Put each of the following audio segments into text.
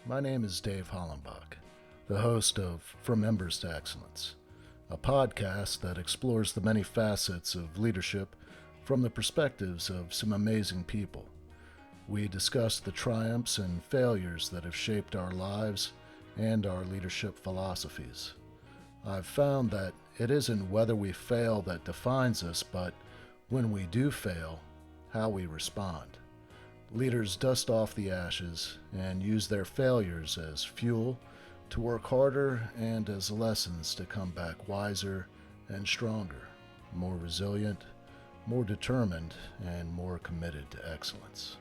My name is Dave Hollenbach, the host of From Embers to Excellence, a podcast that explores the many facets of leadership from the perspectives of some amazing people. We discuss the triumphs and failures that have shaped our lives and our leadership philosophies. I've found that it isn't whether we fail that defines us, but when we do fail, how we respond. Leaders dust off the ashes and use their failures as fuel to work harder and as lessons to come back wiser and stronger, more resilient, more determined, and more committed to excellence.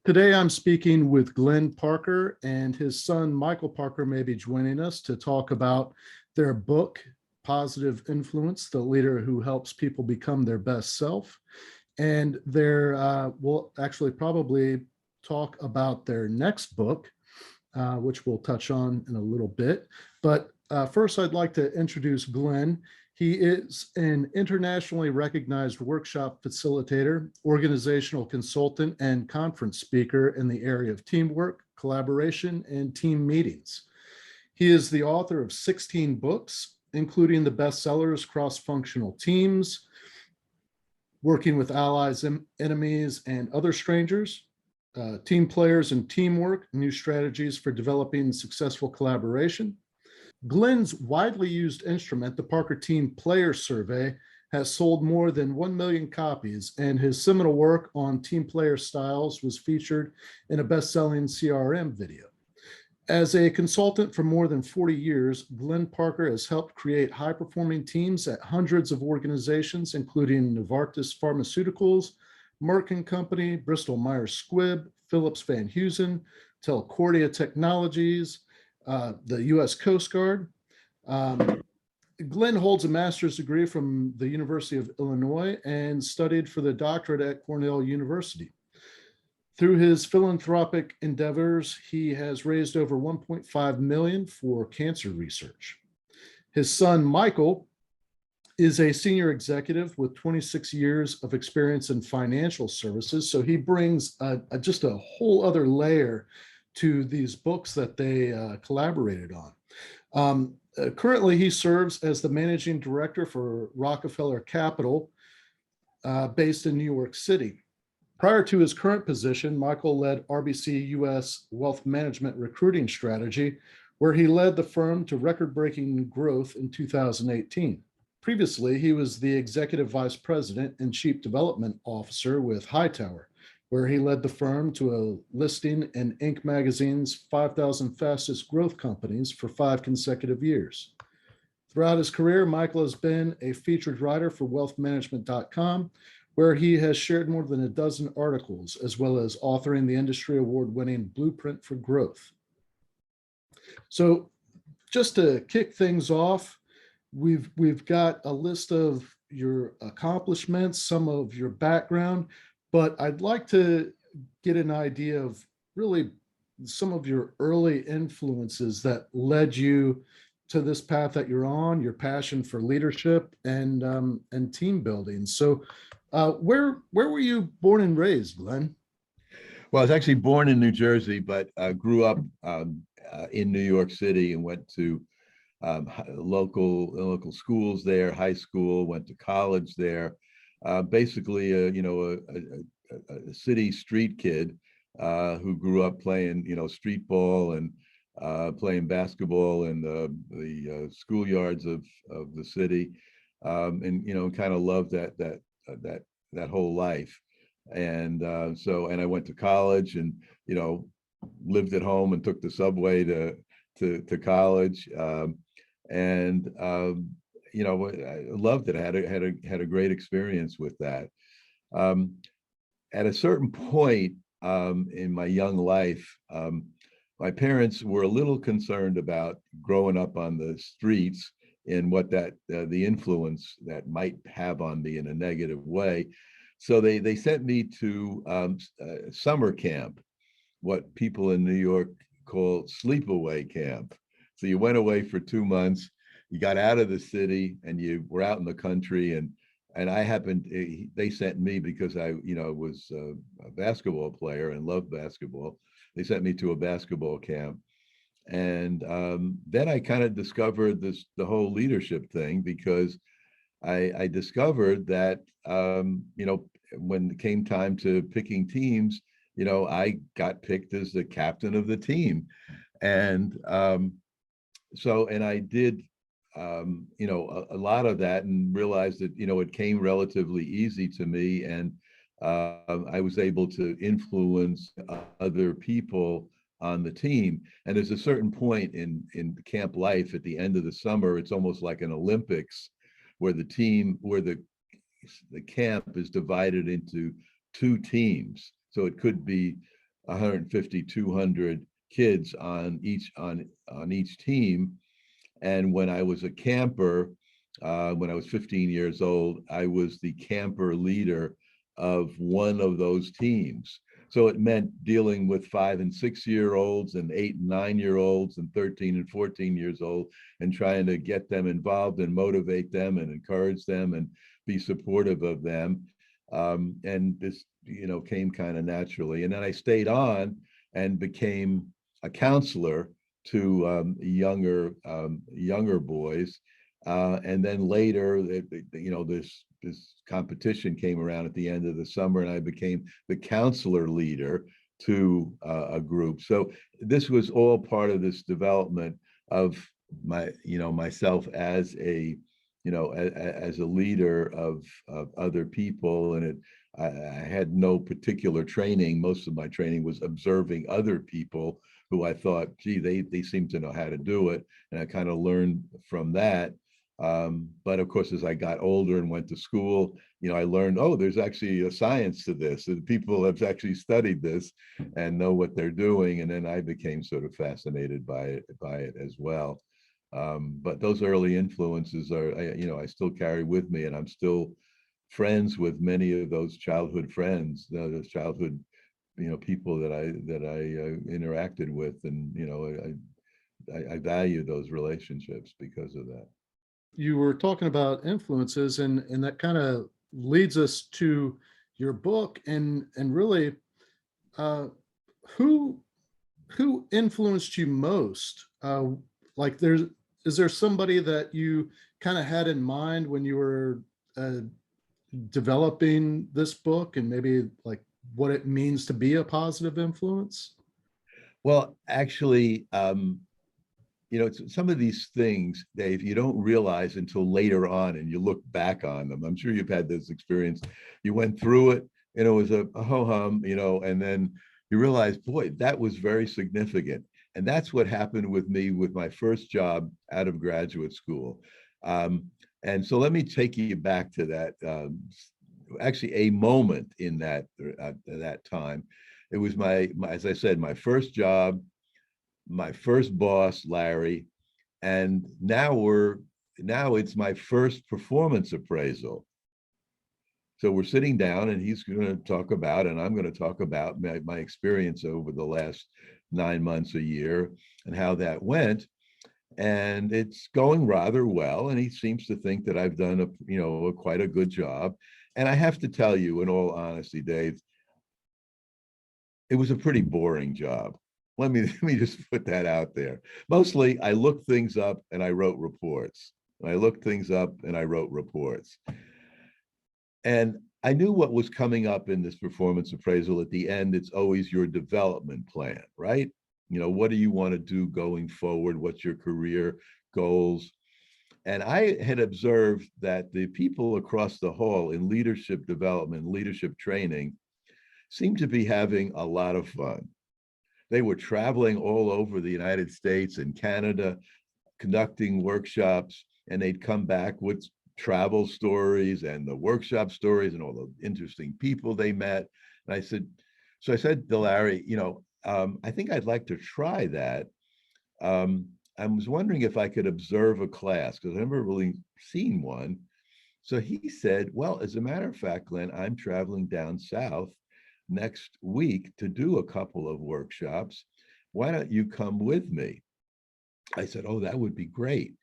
Today I'm speaking with Glenn Parker, and his son Michael Parker may be joining us to talk about their book, Positive Influence, the leader who helps people become their best self. And we'll actually probably talk about their next book, which we'll touch on in a little bit. But first, I'd like to introduce Glenn. He is an internationally recognized workshop facilitator, organizational consultant, and conference speaker in the area of teamwork, collaboration, and team meetings. He is the author of 16 books, including the bestsellers Cross-Functional Teams, Working with Allies, Enemies, and Other Strangers, Team Players and Teamwork, New Strategies for Developing Successful Collaboration. Glenn's widely used instrument, the Parker Team Player Survey, has sold more than 1 million copies, and his seminal work on team player styles was featured in a best-selling CRM video. As a consultant for more than 40 years, Glenn Parker has helped create high-performing teams at hundreds of organizations, including Novartis Pharmaceuticals, Merck Company, Bristol-Myers Squibb, Phillips-Van Heusen, Telcordia Technologies, the U.S. Coast Guard. Glenn holds a master's degree from the University of Illinois and studied for the doctorate at Cornell University. Through his philanthropic endeavors, he has raised over $1.5 million for cancer research. His son, Michael, is a senior executive with 26 years of experience in financial services. So he brings just a whole other layer to these books that they collaborated on. Currently, he serves as the managing director for Rockefeller Capital, based in New York City. Prior to his current position, Michael led RBC US Wealth Management Recruiting Strategy, where he led the firm to record-breaking growth in 2018. Previously, he was the executive vice president and chief development officer with Hightower, where he led the firm to a listing in Inc. magazine's 5,000 fastest growth companies for 5 consecutive years. Throughout his career, Michael has been a featured writer for wealthmanagement.com, where he has shared more than a dozen articles, as well as authoring the industry award-winning Blueprint for Growth. So just to kick things off, we've got a list of your accomplishments, some of your background, but I'd like to get an idea of really some of your early influences that led you to this path that you're on, your passion for leadership and team building. So where were you born and raised, Glenn? Well, I was actually born in New Jersey, but grew up in New York City and went to local schools there, high school, went to college there. Basically, a city street kid who grew up playing, street ball and playing basketball in the schoolyards of the city, and kind of loved that whole life. And and I went to college and lived at home and took the subway to college, and I loved it. I had a great experience with that. At a certain point in my young life, my parents were a little concerned about growing up on the streets and what the influence that might have on me in a negative way. So they sent me to summer camp, what people in New York call sleepaway camp. So you went away for 2 months, you got out of the city and you were out in the country, and And I happened, they sent me because I, was a basketball player and loved basketball. They sent me to a basketball camp. And then I kind of discovered the whole leadership thing, because I discovered that, when it came time to picking teams, I got picked as the captain of the team. And and I did, a lot of that, and realized that, it came relatively easy to me. And I was able to influence other people on the team. And there's a certain point in camp life at the end of the summer, it's almost like an Olympics, where the camp is divided into two teams. So it could be 150, 200 kids on each team. And when I was a camper, when I was 15 years old, I was the camper leader of one of those teams. So it meant dealing with 5 and 6 year olds and 8 and 9 year olds and 13 and 14 years old, and trying to get them involved and motivate them and encourage them and be supportive of them. And this, came kind of naturally. And then I stayed on and became a counselor to younger boys. And then later, this competition came around at the end of the summer, and I became the counselor leader to a group. So this was all part of this development of myself as as a leader of other people. And I had no particular training. Most of my training was observing other people who I thought, gee, they seem to know how to do it. And I kind of learned from that. But of course, as I got older and went to school, I learned, oh, there's actually a science to this, and people have actually studied this and know what they're doing. And then I became sort of fascinated by it as well. But those early influences I still carry with me, and I'm still friends with many of those childhood friends, those childhood, people that I interacted with, and I value those relationships because of that. You were talking about influences, and that kind of leads us to your book, and really, uh, who who influenced you most? Like, is there somebody that you kind of had in mind when you were developing this book, and maybe like what it means to be a positive influence? Well, actually, some of these things, Dave, you don't realize until later on, and you look back on them. I'm sure you've had this experience. You went through it, and it was a ho-hum, and then you realize, boy, that was very significant. And that's what happened with me with my first job out of graduate school. And so let me take you back to that, actually a moment in that time. It was as I said, my first job, my first boss, Larry, and now it's my first performance appraisal. So we're sitting down, and he's going to talk about, and I'm going to talk about my experience over the last 9 months, a year, and how that went. And it's going rather well, and he seems to think that I've done quite a good job. And I have to tell you, in all honesty, Dave, it was a pretty boring job. Let me just put that out there. Mostly, I looked things up and I wrote reports. I looked things up and I wrote reports. And I knew what was coming up in this performance appraisal. At the end, it's always your development plan, right? What do you want to do going forward? What's your career goals? And I had observed that the people across the hall in leadership development, leadership training, seemed to be having a lot of fun. They were traveling all over the United States and Canada, conducting workshops, and they'd come back with travel stories and the workshop stories and all the interesting people they met. And I said to Larry, I think I'd like to try that. I was wondering if I could observe a class, because I've never really seen one. So he said, well, as a matter of fact, Glenn, I'm traveling down south next week to do a couple of workshops. Why don't you come with me? I said, oh, that would be great.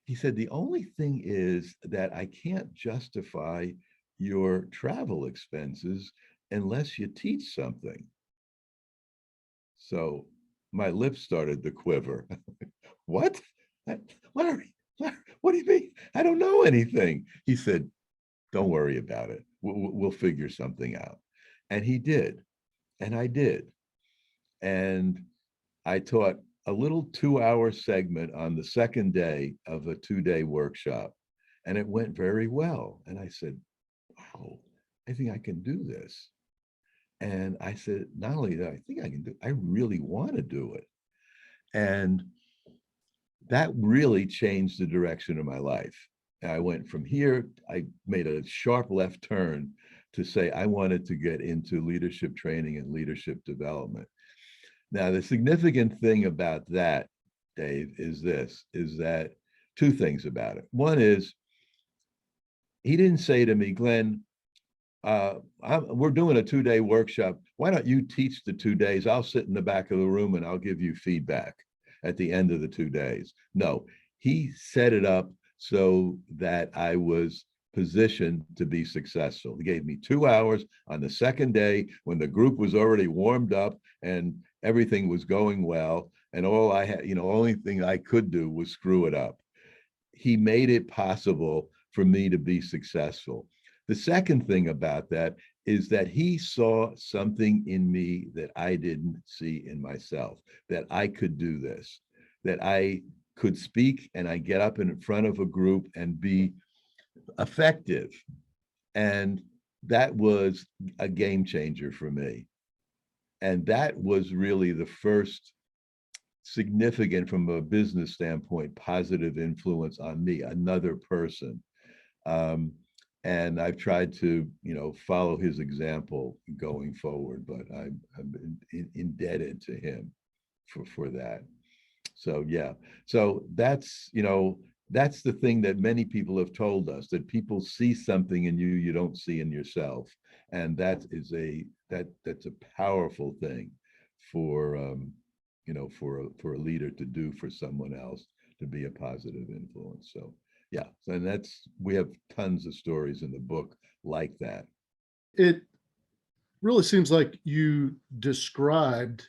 he said, the only thing is that I can't justify your travel expenses unless you teach something. So my lips started to quiver. What? What are what do you mean? I don't know anything. He said, don't worry about it. We'll figure something out. And he did. And I did. And I taught a little 2-hour segment on the second day of a 2-day workshop. And it went very well. And I said, wow, I think I can do this. And I said, not only that I think I can do, I really want to do it. And that really changed the direction of my life. I went from here, I made a sharp left turn to say I wanted to get into leadership training and leadership development. Now, the significant thing about that, Dave, is that two things about it. One is, he didn't say to me, Glenn, we're doing a 2-day workshop. Why don't you teach the 2 days? I'll sit in the back of the room and I'll give you feedback at the end of the 2 days. No, he set it up so that I was positioned to be successful. He gave me 2 hours on the second day when the group was already warmed up and everything was going well. And all I had, only thing I could do was screw it up. He made it possible for me to be successful. The second thing about that is that he saw something in me that I didn't see in myself, that I could do this, that I could speak and I get up in front of a group and be effective. And that was a game changer for me. And that was really the first significant, from a business standpoint, positive influence on me, another person. And I've tried to, follow his example going forward, but I'm indebted to him for that. So, yeah. So that's the thing that many people have told us, that people see something in you you don't see in yourself. And that's a powerful thing for, for a leader to do for someone else, to be a positive influence. So, yeah, and we have tons of stories in the book like that. It really seems like you described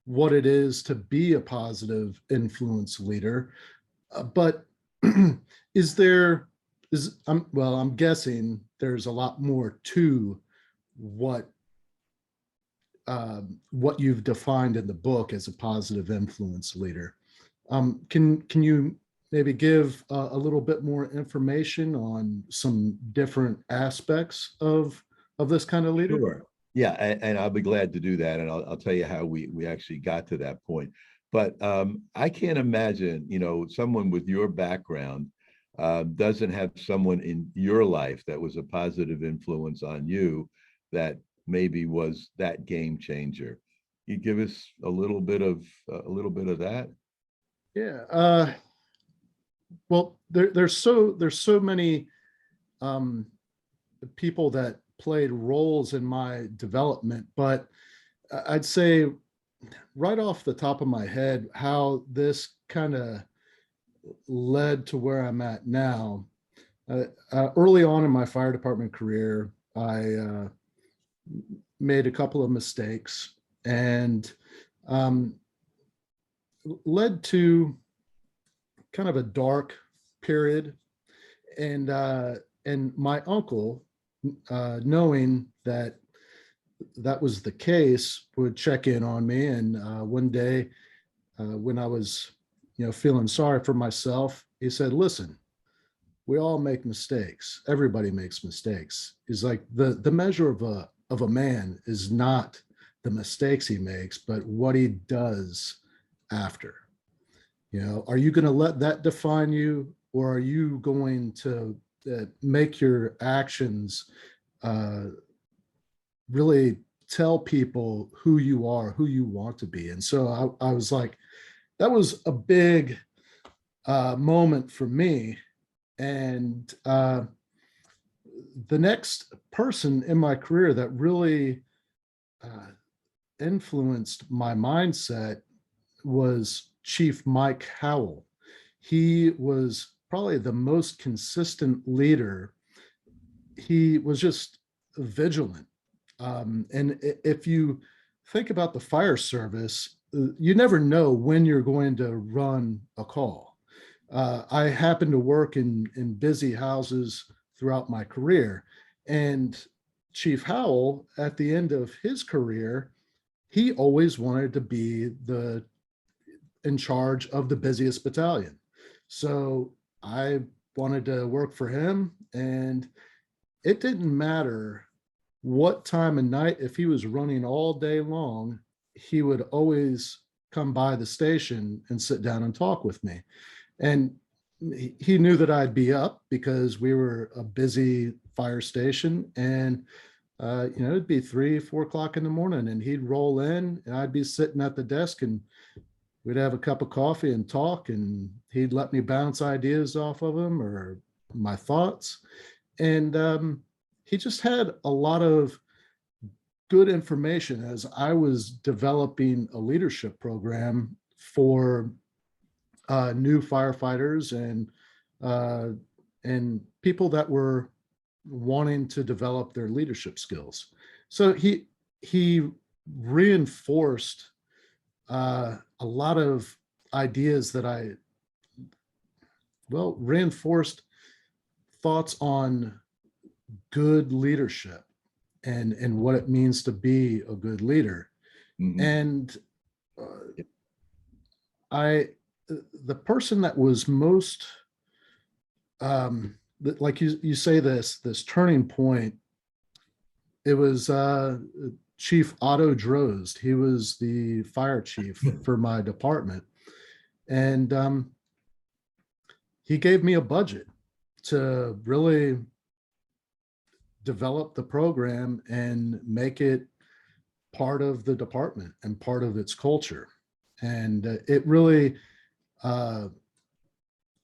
what it is to be a positive influence leader. But is there I'm guessing there's a lot more to what what you've defined in the book as a positive influence leader. Can you maybe give a little bit more information on some different aspects of this kind of leader? Sure. Yeah, and I'll be glad to do that, and I'll tell you how we actually got to that point. But I can't imagine, someone with your background doesn't have someone in your life that was a positive influence on you, that maybe was that game changer. You give us a little bit of that. Yeah. Well, there's so many people that played roles in my development, but I'd say right off the top of my head, how this kind of led to where I'm at now. Early on in my fire department career, I made a couple of mistakes, and led to kind of a dark period. And my uncle, knowing that that was the case, would check in on me. And one day, when I was, feeling sorry for myself, he said, "Listen, we all make mistakes. Everybody makes mistakes." He's like, the measure of a man is not the mistakes he makes, but what he does after. Are you going to let that define you, or are you going to make your actions really tell people who you are, who you want to be? And so I was like, that was a big moment for me. And the next person in my career that really influenced my mindset was Chief Mike Howell. He was probably the most consistent leader. He was just vigilant. And if you think about the fire service, you never know when you're going to run a call. I happen to work in busy houses throughout my career, and Chief Howell, at the end of his career, he always wanted to be the in charge of the busiest battalion. So I wanted to work for him, and it didn't matter what time of night. If he was running all day long, he would always come by the station and sit down and talk with me. And he knew that I'd be up because we were a busy fire station. And it'd be 3, 4 o'clock in the morning, and he'd roll in, and I'd be sitting at the desk, and we'd have a cup of coffee and talk, and he'd let me bounce ideas off of him or my thoughts. And he just had a lot of good information as I was developing a leadership program for new firefighters and people that were wanting to develop their leadership skills. So he reinforced a lot of ideas that reinforced thoughts on good leadership and what it means to be a good leader. Mm-hmm. And the person that was most, like you say, this turning point, it was Chief Otto Drozd. He was the fire chief for my department. And he gave me a budget to really develop the program and make it part of the department and part of its culture. And it really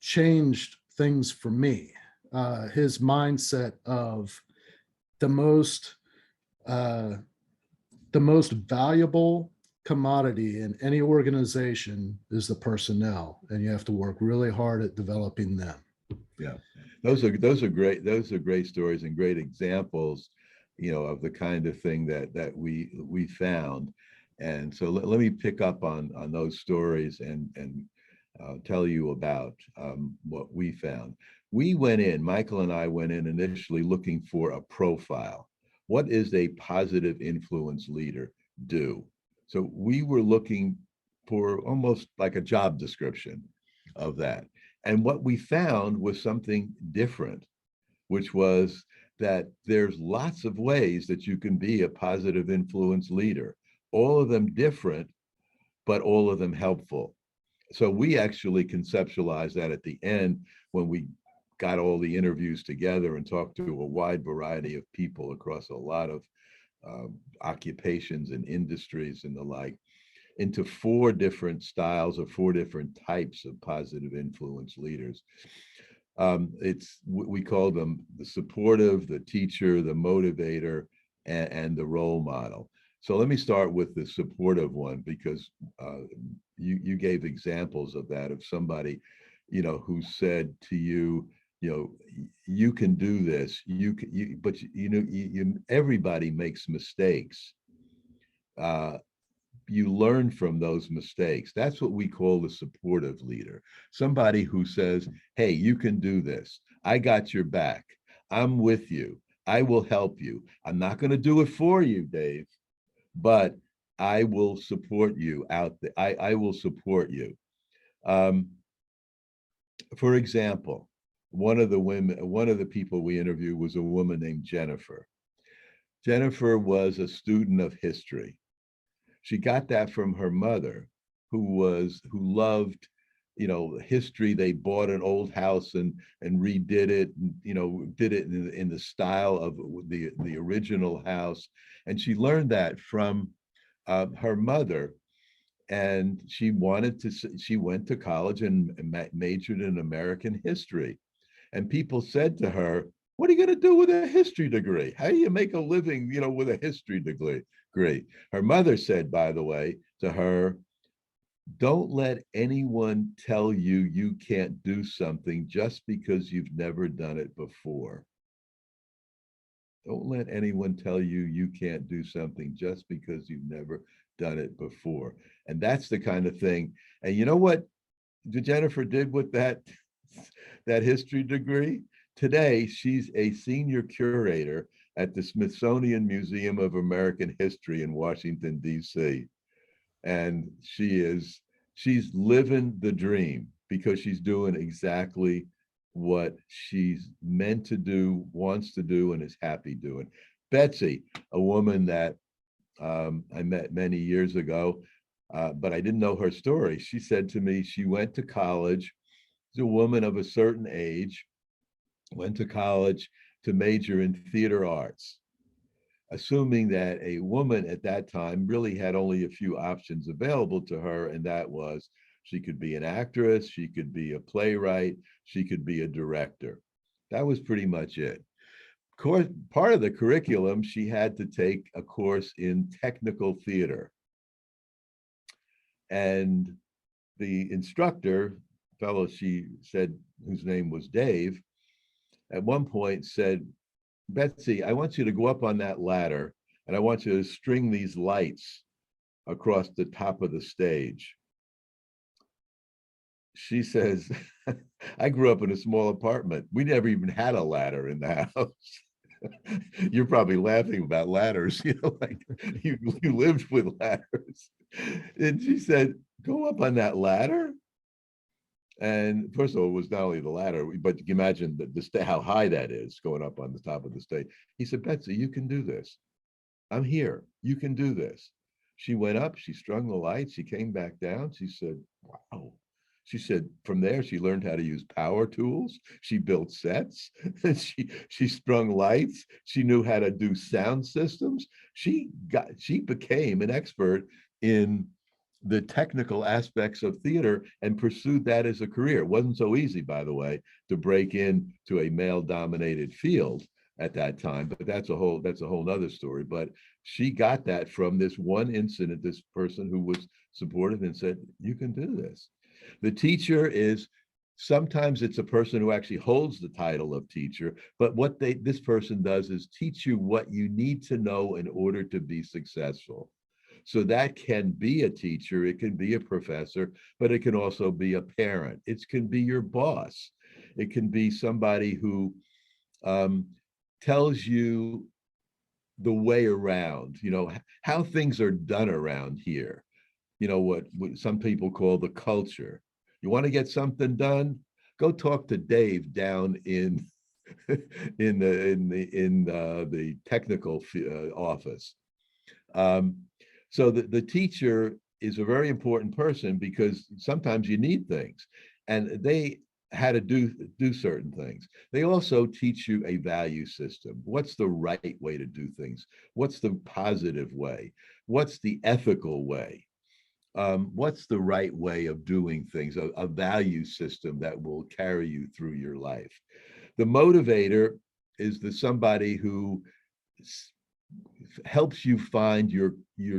changed things for me. His mindset of the most valuable commodity in any organization is the personnel, and you have to work really hard at developing them. Yeah, those are great. Those are great stories and great examples, of the kind of thing that we found. And so let me pick up on those stories and tell you about what we found. Michael and I went in initially looking for a profile. What is a positive influence leader do? So we were looking for almost like a job description of that. And what we found was something different, which was that there's lots of ways that you can be a positive influence leader, all of them different, but all of them helpful. So we actually conceptualized that at the end when we got all the interviews together and talked to a wide variety of people across a lot of occupations and industries and the like, into 4 different styles or 4 different types of positive influence leaders. We call them the supportive, the teacher, the motivator, and the role model. So let me start with the supportive one, because you gave examples of that, of somebody, who said to you, you can do this. But everybody makes mistakes. You learn from those mistakes. That's what we call the supportive leader. Somebody who says, hey, you can do this. I got your back. I'm with you. I will help you. I'm not going to do it for you, Dave, but I will support you out there. I will support you. For example, one of the people we interviewed was a woman named Jennifer. Jennifer was a student of history. She got that from her mother, who loved, history. They bought an old house and redid it, and, did it in the style of the original house. And she learned that from her mother. And she went to college and majored in American history. And people said to her, what are you going to do with a history degree? How do you make a living, with a history degree? Her mother said, by the way, to her, Don't let anyone tell you you can't do something just because you've never done it before. Don't let anyone tell you you can't do something just because you've never done it before. And that's the kind of thing. And you know what Jennifer did with that history degree? Today, she's a senior curator at the Smithsonian Museum of American History in Washington, D.C. And she's living the dream because she's doing exactly what she's meant to do, wants to do, and is happy doing. Betsy, a woman that I met many years ago, but I didn't know her story. She said to me she went to college. She's a woman of a certain age, went to college to major in theater arts, assuming that a woman at that time really had only a few options available to her, and that was she could be an actress, she could be a playwright, she could be a director. That was pretty much it. Course, part of the curriculum, she had to take a course in technical theater. And the instructor, fellow she said, whose name was Dave, at one point said, Betsy, I want you to go up on that ladder and I want you to string these lights across the top of the stage. She says, I grew up in a small apartment. We never even had a ladder in the house. You're probably laughing about ladders, like you lived with ladders. And she said, go up on that ladder. And first of all, it was not only the ladder, but you can imagine how high that is going up on the top of the stage. He said, Betsy, you can do this. I'm here. You can do this. She went up, she strung the lights, she came back down. She said, wow. She said, from there, she learned how to use power tools. She built sets. she strung lights. She knew how to do sound systems. She became an expert in the technical aspects of theater and pursued that as a career. It wasn't so easy, by the way, to break into a male-dominated field at that time, but that's a whole nother story. But she got that from this one incident, this person who was supportive and said, you can do this. The teacher is, sometimes it's a person who actually holds the title of teacher, but what this person does is teach you what you need to know in order to be successful. So that can be a teacher, it can be a professor, but it can also be a parent. It can be your boss. It can be somebody who tells you the way around, how things are done around here. What some people call the culture. You want to get something done? Go talk to Dave down in the technical office. So the teacher is a very important person because sometimes you need things, and they had to do certain things. They also teach you a value system. What's the right way to do things? What's the positive way? What's the ethical way? What's the right way of doing things? A value system that will carry you through your life. The motivator is somebody who helps you find your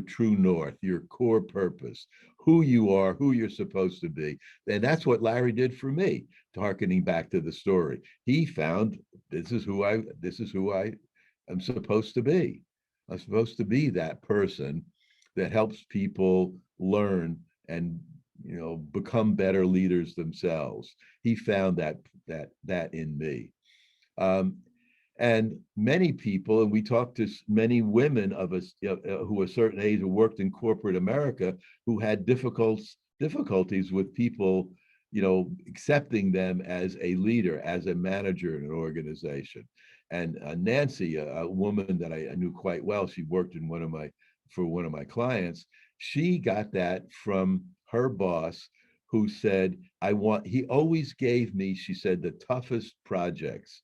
true north, your core purpose, who you are, who you're supposed to be. And that's what Larry did for me, harkening back to the story. He found this is who I am supposed to be. I'm supposed to be that person that helps people learn and become better leaders themselves. He found that in me. And many people, and we talked to many women of us who are a certain age who worked in corporate America, who had difficulties with people, accepting them as a leader, as a manager in an organization. And Nancy, a woman that I knew quite well, she worked in for one of my clients. She got that from her boss, who said, he always gave me, she said, the toughest projects.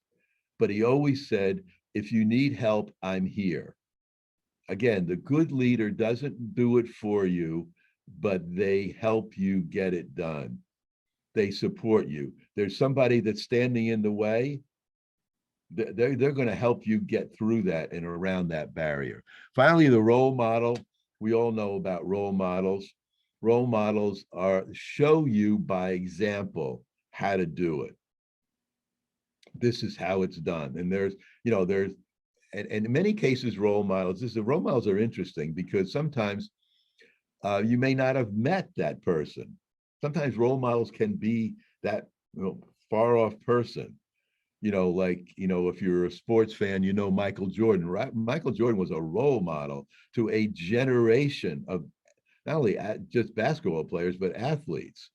But he always said, if you need help, I'm here. Again, the good leader doesn't do it for you, but they help you get it done. They support you. There's somebody that's standing in the way. They're going to help you get through that and around that barrier. Finally, the role model. We all know about role models. Role models show you by example how to do it. This is how it's done. And and in many cases, role models are interesting because sometimes you may not have met that person. Sometimes role models can be that far off person. If you're a sports fan, Michael Jordan, right? Michael Jordan was a role model to a generation of not only just basketball players, but athletes.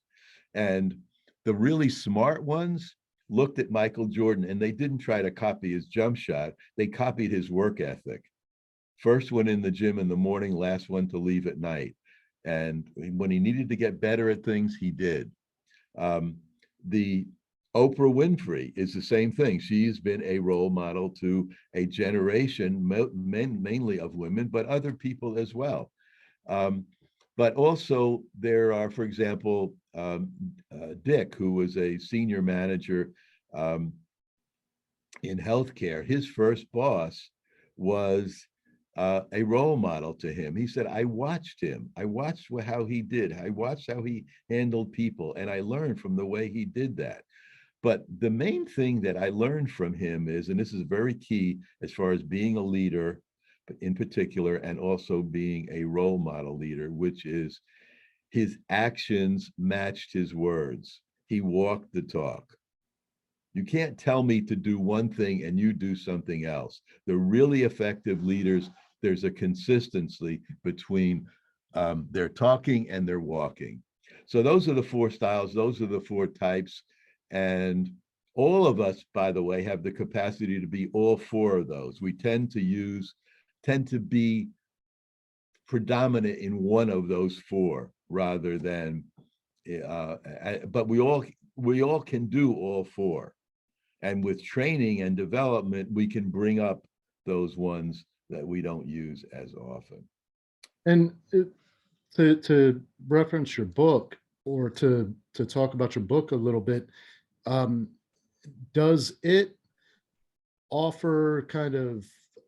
And the really smart ones looked at Michael Jordan and they didn't try to copy his jump shot. They copied his work ethic. First one in the gym in the morning, last one to leave at night. And when he needed to get better at things, he did. The Oprah Winfrey is the same thing. She's been a role model to a generation, mainly of women, but other people as well. But also there are, for example, Dick, who was a senior manager in healthcare. His first boss was a role model to him. He said, I watched him. I watched how he did. I watched how he handled people, and I learned from the way he did that. But the main thing that I learned from him is, and this is very key as far as being a leader in particular, and also being a role model leader, which is his actions matched his words. He walked the talk. You can't tell me to do one thing and you do something else. The really effective leaders, there's a consistency between their talking and their walking. So those are the four styles. Those are the four types. And all of us, by the way, have the capacity to be all four of those. We tend to be predominant in one of those four rather than, but we all can do all four. And with training and development, we can bring up those ones that we don't use as often. And to reference your book, or to talk about your book a little bit, does it offer kind of,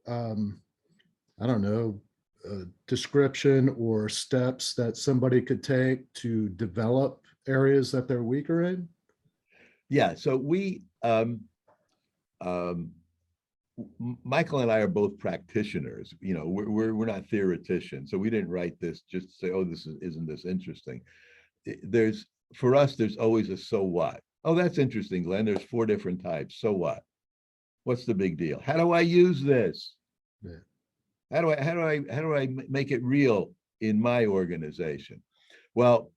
I don't know, a description or steps that somebody could take to develop areas that they're weaker in? Yeah, so Michael and I are both practitioners. We're not theoreticians, so we didn't write this just to say, oh, isn't this interesting? For us, there's always a so what. Oh, that's interesting, Glenn. There's 4 different types. So what? What's the big deal? How do I use this? Yeah. How do I make it real in my organization? Well,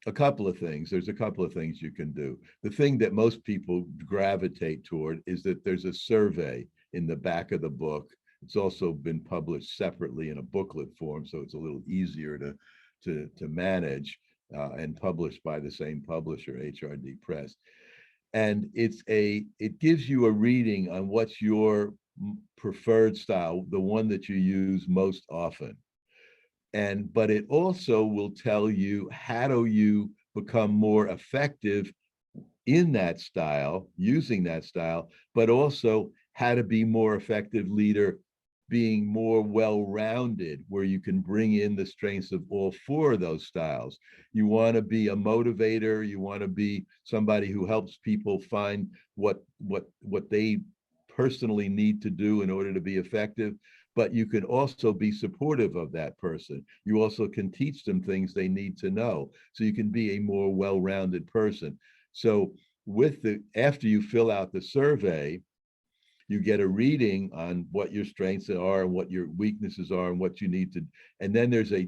a couple of things. There's a couple of things you can do. The thing that most people gravitate toward is that there's a survey in the back of the book. It's also been published separately in a booklet form, so it's a little easier to manage, and published by the same publisher, HRD Press. And it gives you a reading on what's your preferred style, the one that you use most often. But it also will tell you how do you become more effective in that style, using that style, but also how to be more effective leader, being more well-rounded, where you can bring in the strengths of all 4 of those styles. You want to be a motivator. You want to be somebody who helps people find what they personally need to do in order to be effective. But you can also be supportive of that person. You also can teach them things they need to know. So you can be a more well-rounded person. So after you fill out the survey, you get a reading on what your strengths are and what your weaknesses are and what you need to, and then there's a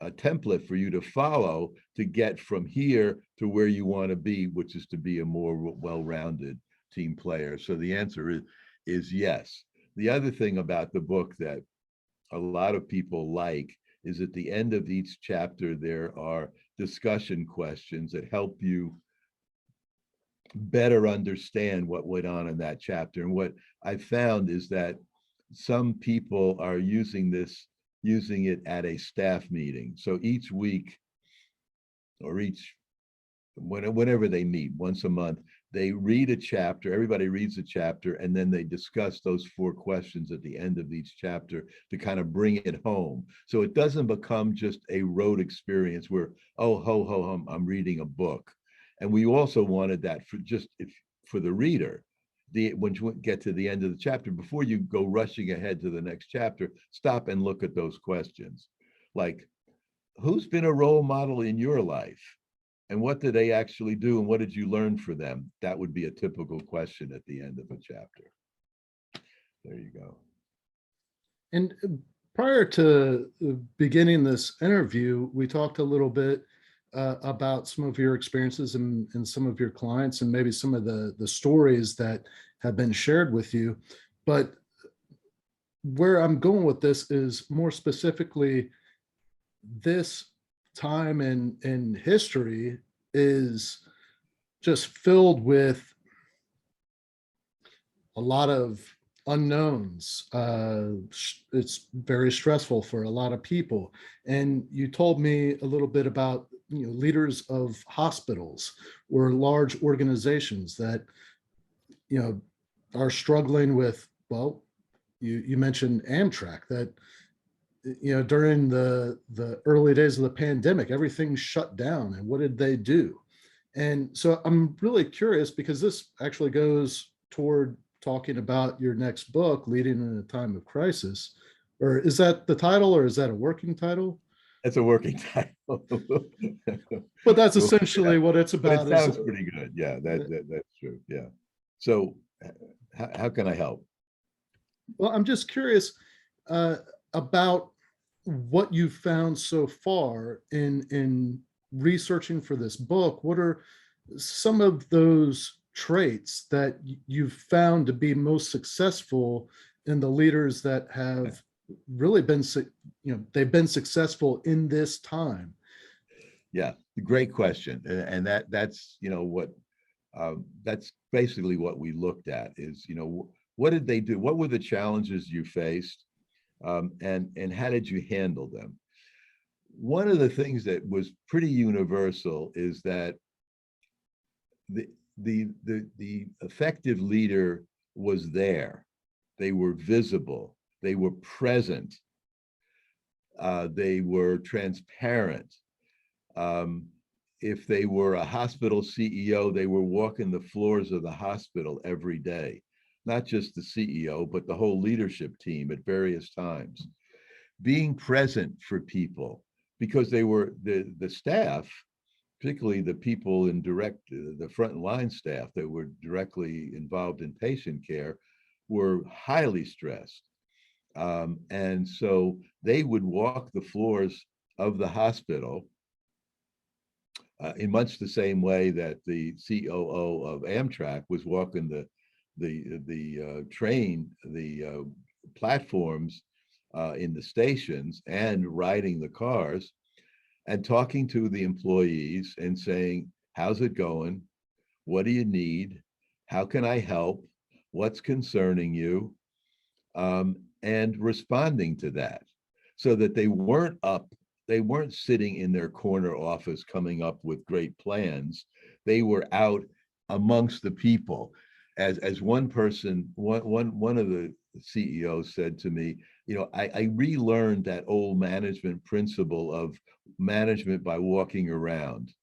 template for you to follow to get from here to where you want to be, which is to be a more well-rounded team player. So the answer is yes. The other thing about the book that a lot of people like is at the end of each chapter, there are discussion questions that help you better understand what went on in that chapter. And what I found is that some people are using it at a staff meeting. So each week, or whenever they meet, once a month, They read a chapter, everybody reads a chapter, and then they discuss those 4 questions at the end of each chapter to kind of bring it home. So it doesn't become just a rote experience where, oh, I'm reading a book. And we also wanted that for the reader. When you get to the end of the chapter, before you go rushing ahead to the next chapter, stop and look at those questions. Like, who's been a role model in your life? And what did they actually do? And what did you learn for them? That would be a typical question at the end of a chapter. There you go. And prior to beginning this interview, we talked a little bit about some of your experiences and some of your clients and maybe some of the stories that have been shared with you. But where I'm going with this is more specifically, this time in history is just filled with a lot of unknowns. It's very stressful for a lot of people. And you told me a little bit about, leaders of hospitals or large organizations that, are struggling with, well, you mentioned Amtrak, that, during the early days of the pandemic, everything shut down. And what did they do? And so I'm really curious, because this actually goes toward talking about your next book, Leading in a Time of Crisis. Or is that the title, or is that a working title? It's a working title. But that's essentially what it's But about. it sounds pretty good. Yeah, that's true. Yeah. So how can I help? Well, I'm just curious about what you've found so far in researching for this book. What are some of those traits that you've found to be most successful in the leaders that have really been, they've been successful in this time? Yeah, great question. And that's, what that's basically what we looked at is, what did they do? What were the challenges you faced? And how did you handle them? One of the things that was pretty universal is that the effective leader was there. They were visible. They were present. They were transparent. If they were a hospital CEO, they were walking the floors of the hospital every day, not just the CEO, but the whole leadership team at various times. Being present for people, because they were the staff, particularly the people in the front line staff that were directly involved in patient care, were highly stressed. And so they would walk the floors of the hospital in much the same way that the COO of Amtrak was walking the train, the platforms in the stations and riding the cars and talking to the employees and saying, how's it going? What do you need? How can I help? What's concerning you? And responding to that, so that they weren't sitting in their corner office coming up with great plans. They were out amongst the people. As one person, one of the CEOs said to me, I relearned that old management principle of management by walking around.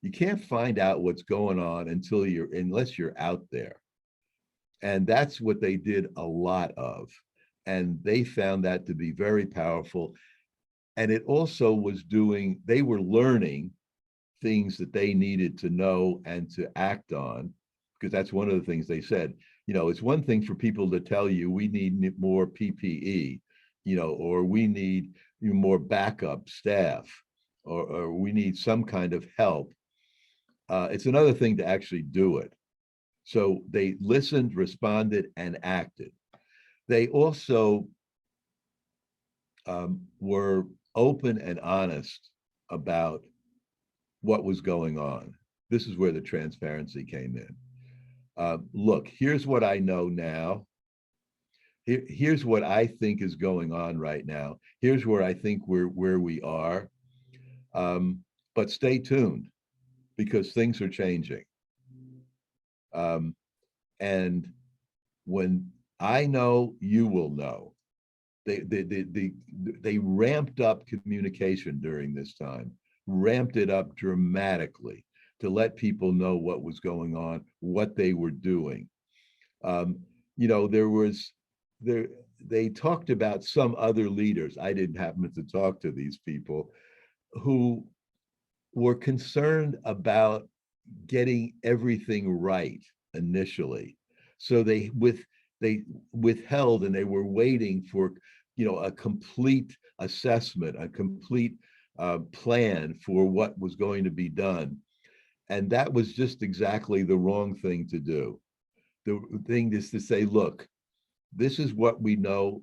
You can't find out what's going on unless you're out there. And that's what they did a lot of. And they found that to be very powerful. And it also was they were learning things that they needed to know and to act on, because that's one of the things they said. It's one thing for people to tell you we need more PPE, or we need more backup staff, or we need some kind of help. It's another thing to actually do it. So they listened, responded, and acted. They also were open and honest about what was going on. This is where the transparency came in. Look, here's what I know now. Here's what I think is going on right now. Here's where I think where we are. But stay tuned, because things are changing. And when I know, you will know. They ramped up communication during this time, ramped it up dramatically to let people know what was going on, what they were doing. There they talked about some other leaders. I didn't happen to talk to these people who were concerned about getting everything right initially. So they withheld, and they were waiting for a complete assessment, a complete plan for what was going to be done. And that was just exactly the wrong thing to do. The thing is to say, look, this is what we know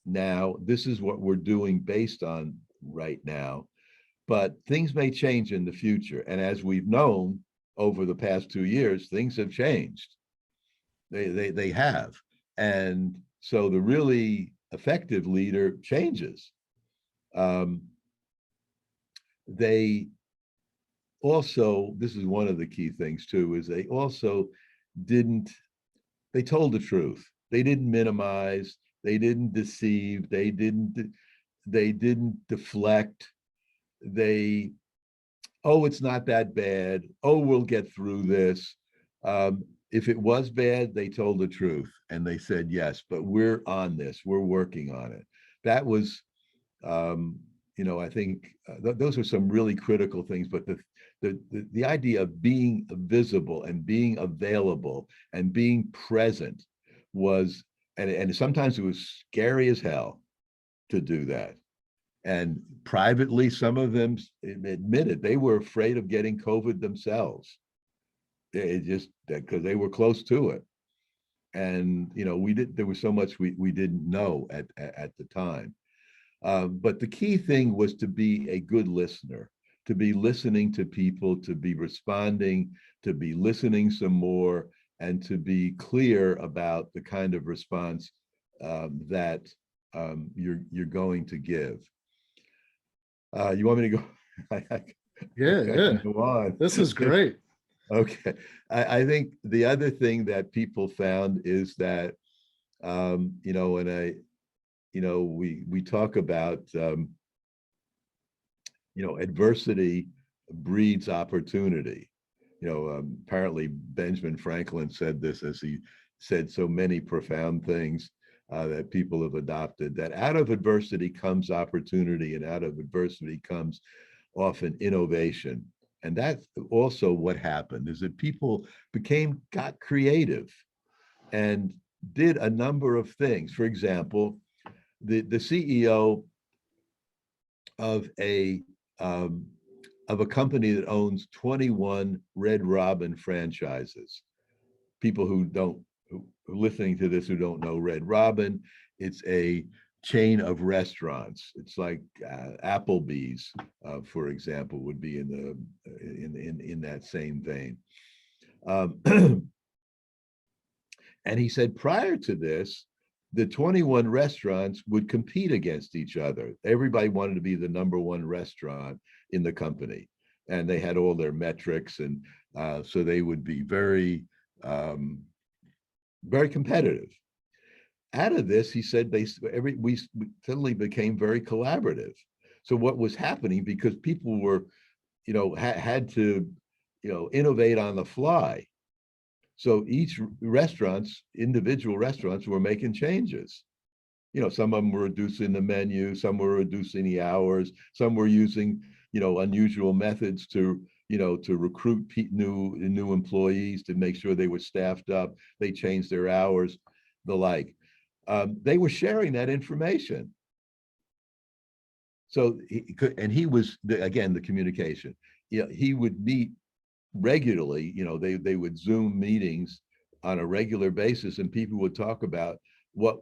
now. This is what we're doing based on right now. But things may change in the future. And as we've known over the past 2 years, things have changed. They have. And so the really effective leader changes. They also, this is one of the key things too, is they also they told the truth. They didn't minimize, they didn't deceive, they didn't deflect. Oh, it's not that bad. Oh, we'll get through this. If it was bad, they told the truth and they said, yes, but we're on this, we're working on it. That was, I think those are some really critical things, but the idea of being visible and being available and being present was, and sometimes it was scary as hell to do that. And privately, some of them admitted they were afraid of getting COVID themselves. It just because they were close to it. And, there was so much we didn't know at the time. But the key thing was to be a good listener, to be listening to people, to be responding, to be listening some more, and to be clear about the kind of response that you're going to give. You want me to go? Yeah. Go on. This is great. Okay. I think the other thing that people found is that, we talk about, adversity breeds opportunity. Apparently Benjamin Franklin said this, as he said so many profound things that people have adopted, that out of adversity comes opportunity, and out of adversity comes often innovation. And that's also what happened, is that people got creative and did a number of things. For example, the CEO of a company that owns 21 Red Robin franchises. People who listening to this who don't know Red Robin, it's a chain of restaurants. It's like Applebee's, for example, would be in that same vein. And he said prior to this, the 21 restaurants would compete against each other. Everybody wanted to be the number one restaurant in the company, and they had all their metrics, and so they would be very, very competitive. Out of this, he said, we suddenly became very collaborative. So what was happening, because people were, had to, innovate on the fly. So each individual restaurants were making changes. Some of them were reducing the menu, some were reducing the hours, some were using, unusual methods to recruit new employees, to make sure they were staffed up. They changed their hours, the like. They were sharing that information. So he was, again, the communication. He would meet regularly, they would Zoom meetings on a regular basis, and people would talk about what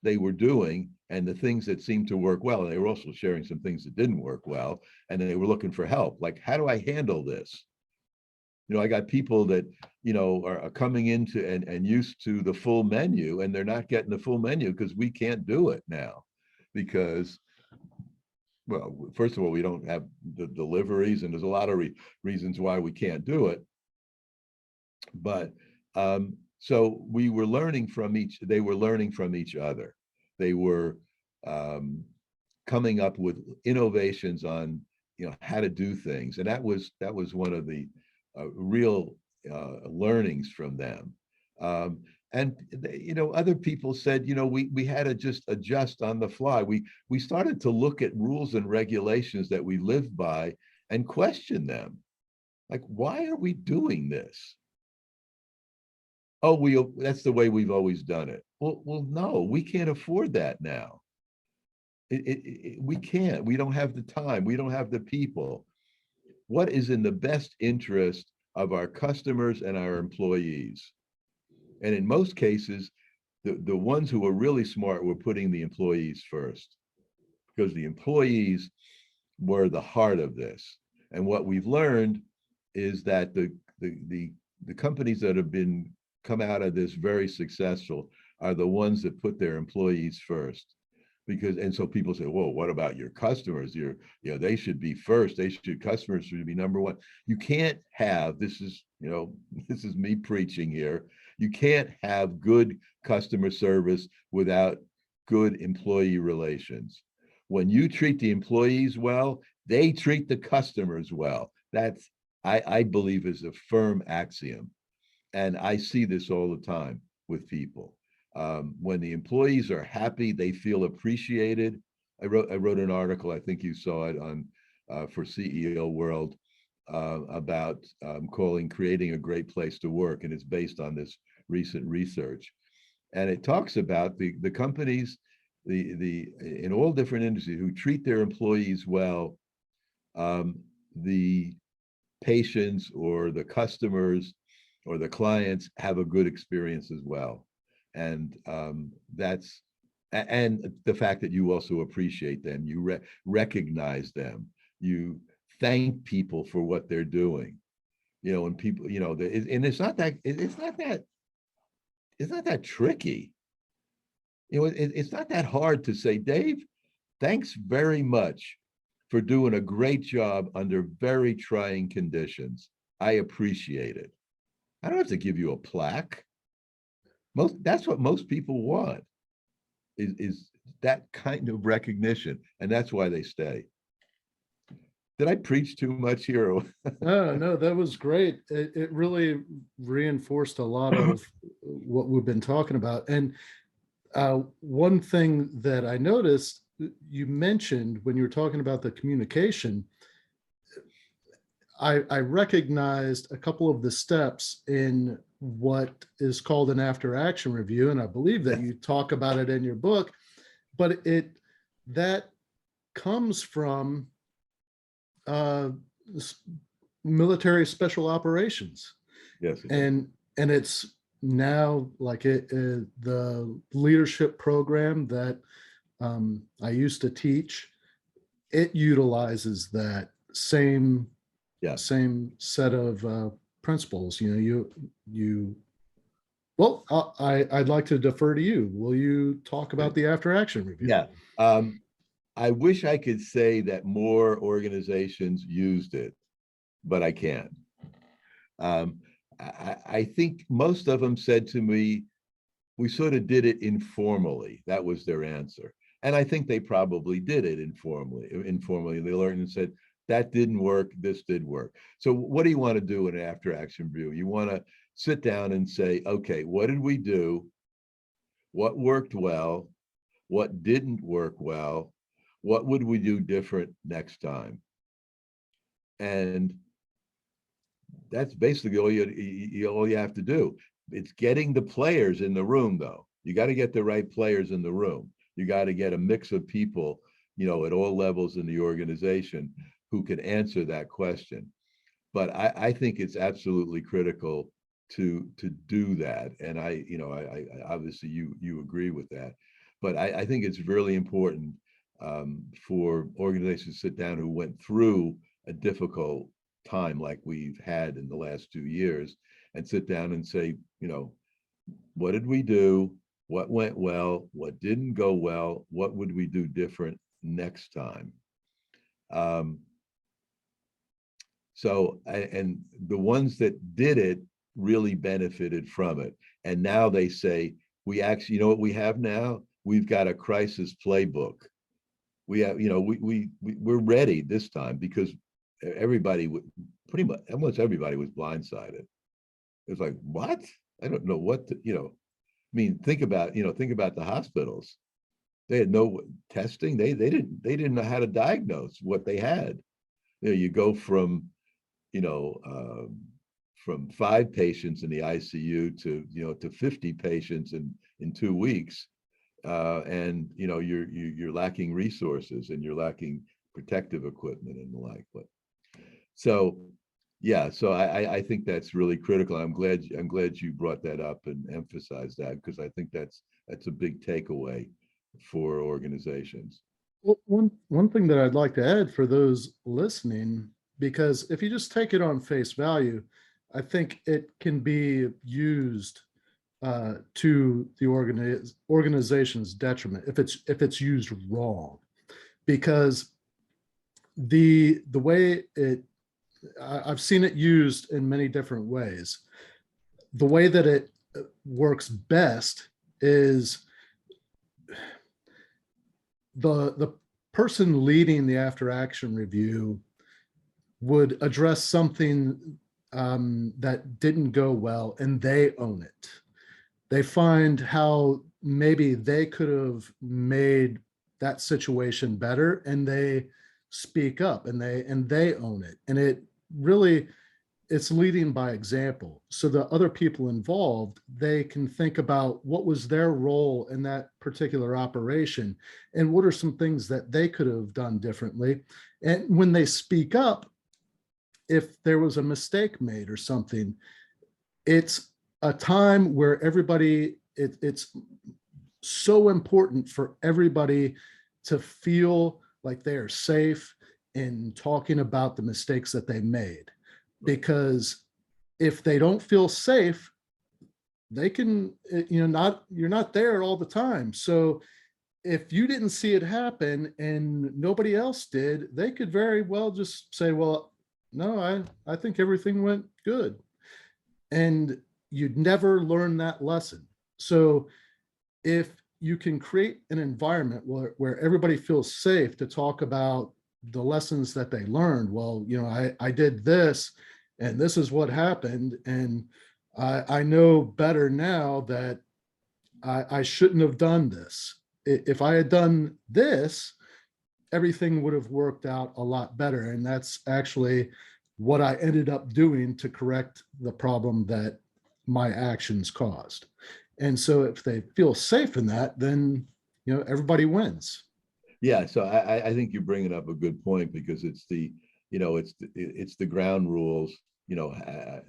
they were doing and the things that seemed to work well. And they were also sharing some things that didn't work well, and they were looking for help. Like, how do I handle this? I got people that, are coming into and used to the full menu, and they're not getting the full menu because we can't do it now. Because, well, first of all, we don't have the deliveries, and there's a lot of reasons why we can't do it. But So we were learning from they were learning from each other. They were coming up with innovations on, how to do things. And that was one of the real learnings from them. And other people said, we had to just adjust on the fly. We started to look at rules and regulations that we live by and question them. Like, why are we doing this? Oh, that's the way we've always done it. Well, no, we can't afford that now. We can't. We don't have the time. We don't have the people. What is in the best interest of our customers and our employees? And in most cases, the ones who were really smart were putting the employees first, because the employees were the heart of this. And what we've learned is that the companies that have come out of this very successful are the ones that put their employees first. And so people say, well, what about your customers? They should be first. Customers should be number one. You can't have, this is me preaching here. You can't have good customer service without good employee relations. When you treat the employees well, they treat the customers well. That's, I believe, is a firm axiom. And I see this all the time with people. When the employees are happy, they feel appreciated. I wrote an article, I think you saw it on for CEO World, about creating a great place to work, and it's based on this recent research. And it talks about the companies, in all different industries, who treat their employees well, the patients or the customers or the clients have a good experience as well. And that's, and the fact that you also appreciate them, you recognize them, you thank people for what they're doing, and people, and it's not that tricky. It's not that hard to say, Dave, thanks very much for doing a great job under very trying conditions. I appreciate it. I don't have to give you a plaque. That's what most people want, is that kind of recognition, and that's why they stay. Did I preach too much here? No, that was great. It really reinforced a lot of what we've been talking about. And one thing that I noticed, you mentioned when you were talking about the communication, I recognized a couple of the steps in what is called an after action review. And I believe that you talk about it in your book, but that comes from military special operations. Yes. And it's now like the leadership program that I used to teach, it utilizes that same set of principles. Well, I'd like to defer to you. Will you talk about the after action review? Yeah. I wish I could say that more organizations used it, but I can't. I think most of them said to me, we sort of did it informally. That was their answer. And I think they probably did it informally. They learned and said, that didn't work, this did work. So what do you want to do in an after action review? You want to sit down and say, okay, what did we do? What worked well? What didn't work well? What would we do different next time? And that's basically all you have to do. It's getting the players in the room, though. You got to get the right players in the room. You got to get a mix of people, at all levels in the organization who can answer that question. But I think it's absolutely critical to do that. And I obviously you agree with that. But I think it's really important for organizations to sit down who went through a difficult time like we've had in the last 2 years, and sit down and say, what did we do? What went well? What didn't go well? What would we do different next time? So, and the ones that did it really benefited from it. And now they say, we actually, you know what we have now? We've got a crisis playbook. We have, you know, we're ready this time because everybody, pretty much, almost everybody was blindsided. It's like, what? I don't know what to, you know, I mean, think about, you know, think about the hospitals. They had no testing. They didn't know how to diagnose what they had. You know, you go from, you know, from 5 patients in the ICU to, you know, to 50 patients in 2 weeks, and you know, you're lacking resources and you're lacking protective equipment and the like. But so, yeah, so I think that's really critical. I'm glad you brought that up and emphasized that, because I think that's a big takeaway for organizations. Well, one thing that I'd like to add for those listening, because if you just take it on face value, I think it can be used to the organization's detriment if it's used wrong, because the way I've seen it used in many different ways. The way that it works best is the person leading the after action review would address something that didn't go well, and they own it. They find how maybe they could have made that situation better, and they speak up, and they own it. And it really, it's leading by example. So the other people involved, they can think about what was their role in that particular operation and what are some things that they could have done differently. And when they speak up, if there was a mistake made or something, it's a time where everybody, it's so important for everybody to feel like they are safe in talking about the mistakes that they made. Because if they don't feel safe, they can, you know, you're not there all the time. So if you didn't see it happen and nobody else did, they could very well just say, well, no, I think everything went good. And you'd never learn that lesson. So if you can create an environment where everybody feels safe to talk about the lessons that they learned, well, you know, I did this and this is what happened. And I know better now that I shouldn't have done this. If I had done this, everything would have worked out a lot better. And that's actually what I ended up doing to correct the problem that my actions caused. And so if they feel safe in that, then, you know, everybody wins. Yeah, so I think you're bringing up a good point, because it's the, you know, it's the ground rules. You know,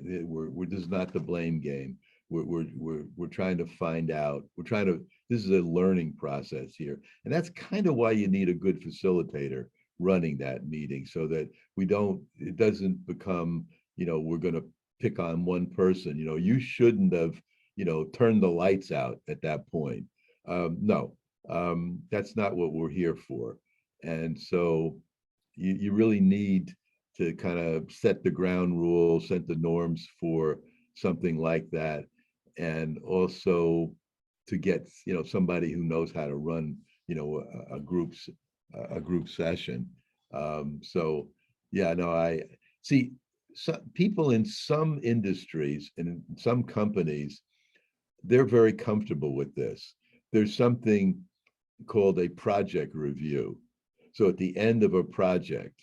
this is not the blame game. We're trying to find out. This is a learning process here, and that's kind of why you need a good facilitator running that meeting, so that it doesn't become, you know, we're going to pick on one person. You know, you shouldn't have, you know, turned the lights out at that point. No, that's not what we're here for. And so you really need to kind of set the ground rules, set the norms for something like that. And also to get, you know, somebody who knows how to run, you know, a group session. So yeah, no, I see people in some industries and in some companies, they're very comfortable with this. There's something called a project review. So at the end of a project,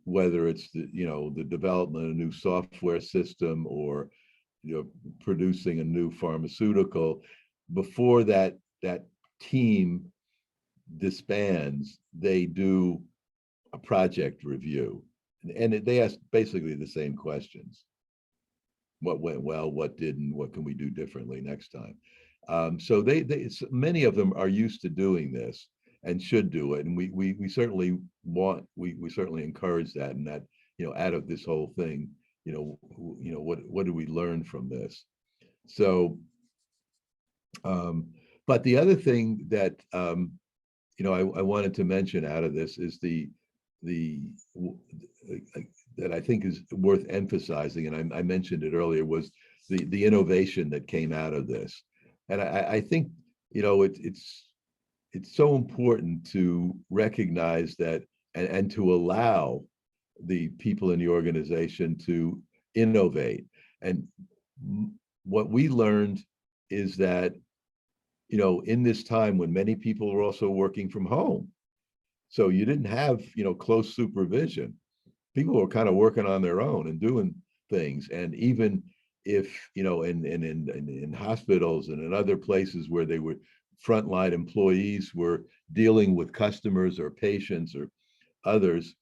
whether it's the, you know, the development of a new software system, or, you know, producing a new pharmaceutical, before that team disbands, they do a project review, and they ask basically the same questions: what went well, what didn't, what can we do differently next time? So many of them are used to doing this and should do it, and we certainly certainly encourage that, and that, you know, out of this whole thing, you know, what do we learn from this? So, but the other thing that you know, I wanted to mention out of this is the that I think is worth emphasizing, and I mentioned it earlier, was the innovation that came out of this. And I think, you know, it's so important to recognize that and to allow the people in the organization to innovate. And what we learned is that, you know, in this time when many people were also working from home, so you didn't have, you know, close supervision. People were kind of working on their own and doing things. And even if, you know, in hospitals and in other places where they were frontline employees were dealing with customers or patients or others,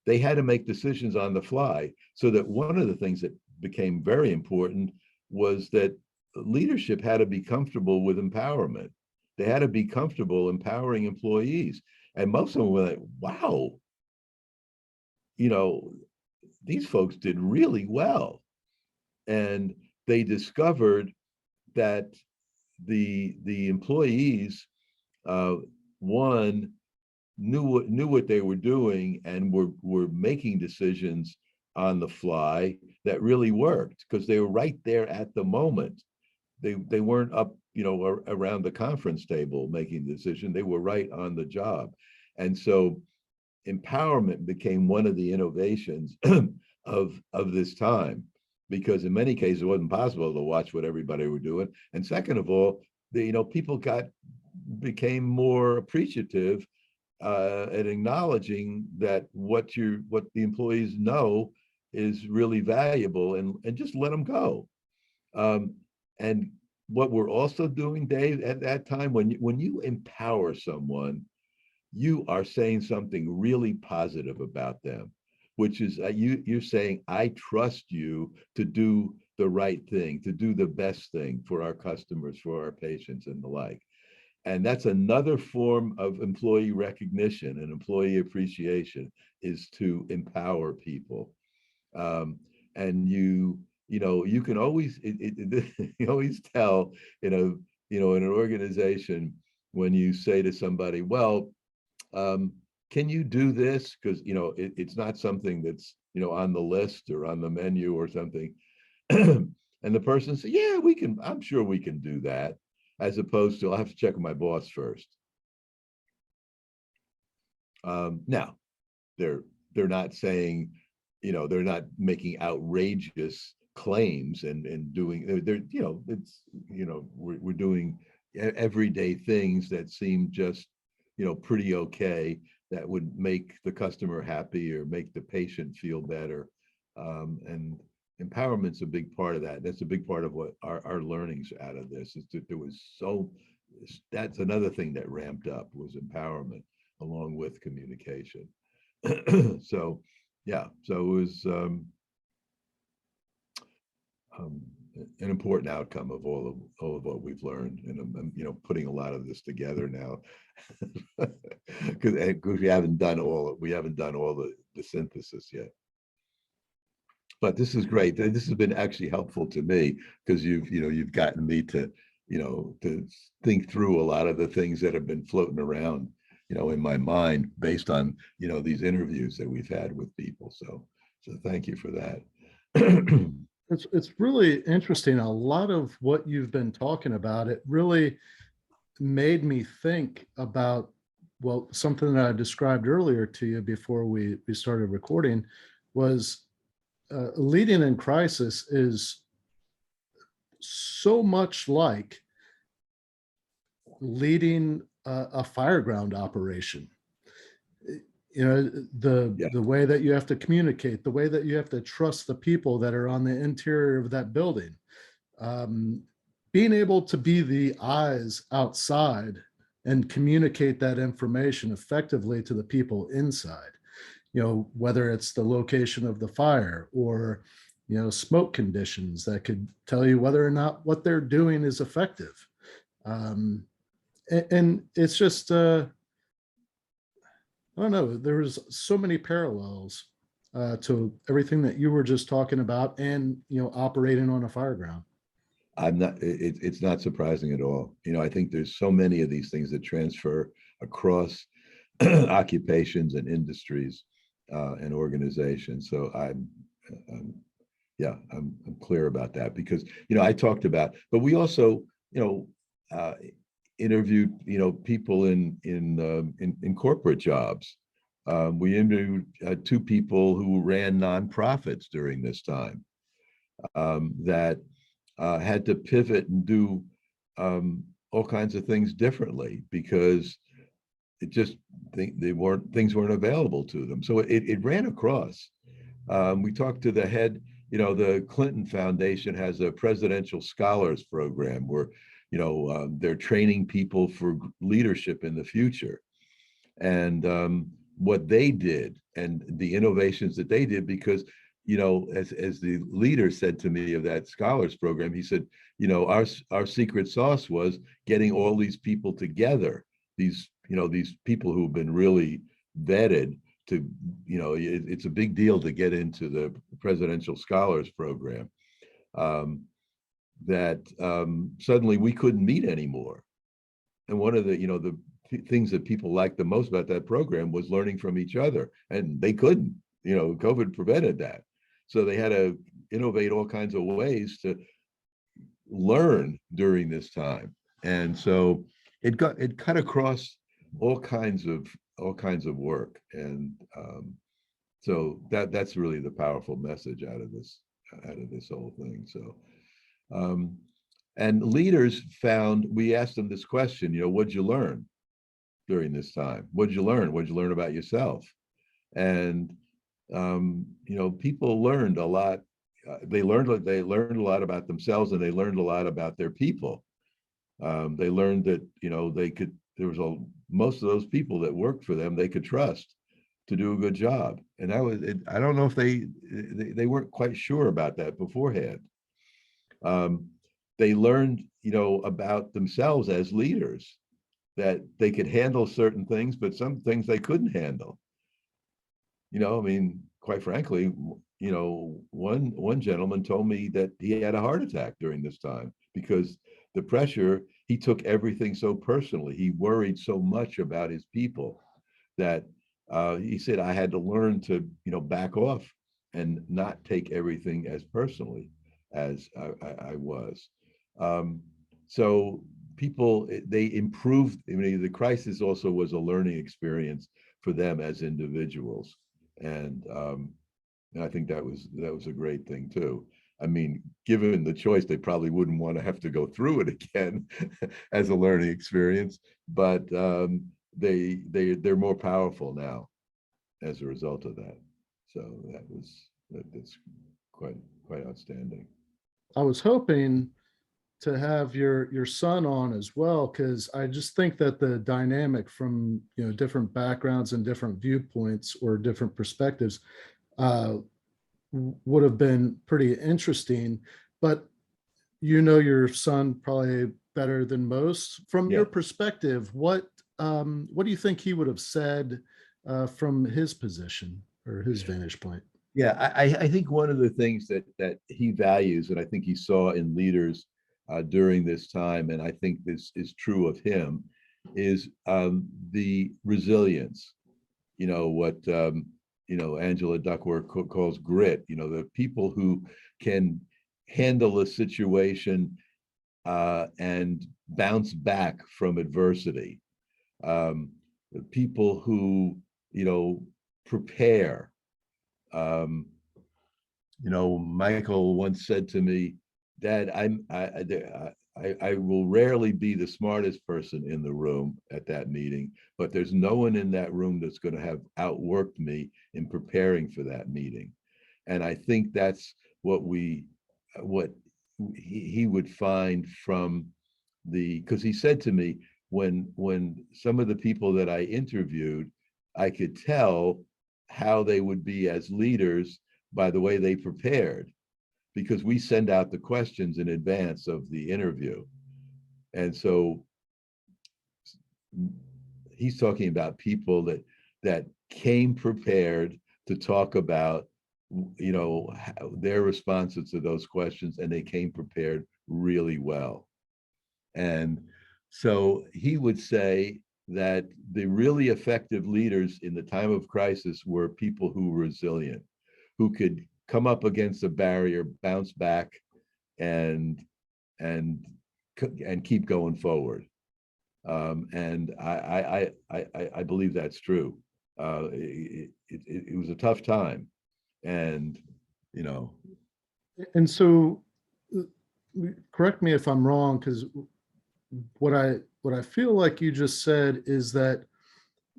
they had to make decisions on the fly. So that one of the things that became very important was that leadership had to be comfortable with empowerment. They had to be comfortable empowering employees. And most of them were like, wow, you know, these folks did really well. And they discovered that the employees, one, knew what they were doing and were making decisions on the fly that really worked because they were right there at the moment. They weren't up, you know, around the conference table making the decision. They were right on the job. And so empowerment became one of the innovations of this time, because in many cases it wasn't possible to watch what everybody were doing. And second of all, you know, people became more appreciative and acknowledging that what the employees know is really valuable, and just let them go. And what we're also doing, Dave, at that time, when you empower someone, you are saying something really positive about them, which is you're saying, I trust you to do the right thing, to do the best thing for our customers, for our patients, and the like. And that's another form of employee recognition and employee appreciation, is to empower people. And you know, you can always, you always tell in in an organization when you say to somebody, well, can you do this? Because, you know, it's not something that's, you know, on the list or on the menu or something. And the person says, yeah, I'm sure we can do that. As opposed to, I'll have to check with my boss first. Now, they're not saying, you know, they're not making outrageous claims and doing, they're, you know, it's, you know, we're doing everyday things that seem just, you know, pretty okay, that would make the customer happy or make the patient feel better. And empowerment's a big part of that. That's a big part of what our learnings out of this is, that there was that's another thing that ramped up, was empowerment along with communication. So yeah, so it was an important outcome of all of what we've learned, and I'm, you know, putting a lot of this together now because we haven't done all the synthesis yet. But this is great. This has been actually helpful to me, because you've gotten me to, you know, to think through a lot of the things that have been floating around, you know, in my mind based on, you know, these interviews that we've had with people. So thank you for that. It's really interesting. A lot of what you've been talking about, it really made me think about, well, something that I described earlier to you before we started recording, was leading in crisis is so much like leading a fireground operation. You know, the way that you have to communicate, the way that you have to trust the people that are on the interior of that building, being able to be the eyes outside and communicate that information effectively to the people inside. You know, whether it's the location of the fire or, you know, smoke conditions that could tell you whether or not what they're doing is effective. And it's just, I don't know, there was so many parallels to everything that you were just talking about, and, you know, operating on a fireground. It's not surprising at all. You know, I think there's so many of these things that transfer across occupations and industries and organizations. So I'm Yeah, I'm clear about that because, I talked about, but we also, uh, interviewed, people in corporate jobs. We interviewed two people who ran nonprofits during this time, that had to pivot and do all kinds of things differently because it just things weren't available to them. So it ran across. We talked to the head. The Clinton Foundation has a presidential scholars program where, they're training people for leadership in the future. And what they did and the innovations that they did, because, as the leader said to me of that scholars program, he said, our secret sauce was getting all these people together, these people who've been really vetted to, it's a big deal to get into the presidential scholars program, that suddenly we couldn't meet anymore. And one of the things that people liked the most about that program was learning from each other, and they couldn't. COVID prevented that, so they had to innovate all kinds of ways to learn during this time. And so it cut across all kinds of work, and so that's really the powerful message out of this whole thing. So and leaders found, we asked them this question, what'd you learn during this time? What'd you learn? What'd you learn about yourself? And people learned a lot. They learned a lot about themselves, and they learned a lot about their people. They learned that most of those people that worked for them they could trust to do a good job. And I don't know if they weren't quite sure about that beforehand. They learned, about themselves as leaders, that they could handle certain things, but some things they couldn't handle. I mean, quite frankly, one gentleman told me that he had a heart attack during this time because the pressure, he took everything so personally. He worried so much about his people that he said, I had to learn to, back off and not take everything as personally as I was. So people, they improved. I mean, the crisis also was a learning experience for them as individuals. And I think that was a great thing too. I mean, given the choice, they probably wouldn't want to have to go through it again as a learning experience, but they're more powerful now as a result of that. So that's quite outstanding. I was hoping to have your son on as well, because I just think that the dynamic from different backgrounds and different viewpoints or different perspectives uh, would have been pretty interesting. But your son probably better than most. From Yeah. your perspective, what do you think he would have said from his position or his vantage point? Yeah, I think one of the things that he values, and I think he saw in leaders during this time, and I think this is true of him, is the resilience. What Angela Duckworth calls grit. The people who can handle a situation and bounce back from adversity. The people who prepare. Michael once said to me, Dad, I will rarely be the smartest person in the room at that meeting, but there's no one in that room that's going to have outworked me in preparing for that meeting. And I think that's what he would find from because he said to me, when some of the people that I interviewed, I could tell how they would be as leaders by the way they prepared, because we send out the questions in advance of the interview. And so he's talking about people that came prepared to talk about their responses to those questions, and they came prepared really well. And so he would say that the really effective leaders in the time of crisis were people who were resilient, who could come up against a barrier, bounce back, and and keep going forward. And I believe that's true. It was a tough time, and you know, And so, correct me if I'm wrong, because what I feel like you just said is that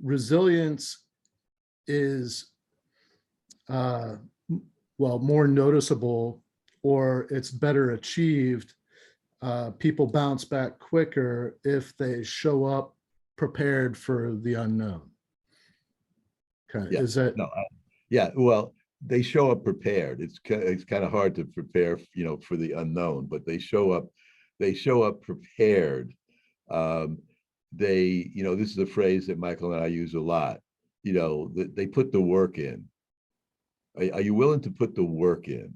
resilience is uh, well, more noticeable, or it's better achieved. People bounce back quicker if they show up prepared for the unknown. Okay, yeah, is that no, yeah. Well, they show up prepared. It's kind of hard to prepare, for the unknown, but they show up prepared. Um, this is a phrase that Michael and I use a lot. They put the work in. Are you willing to put the work in?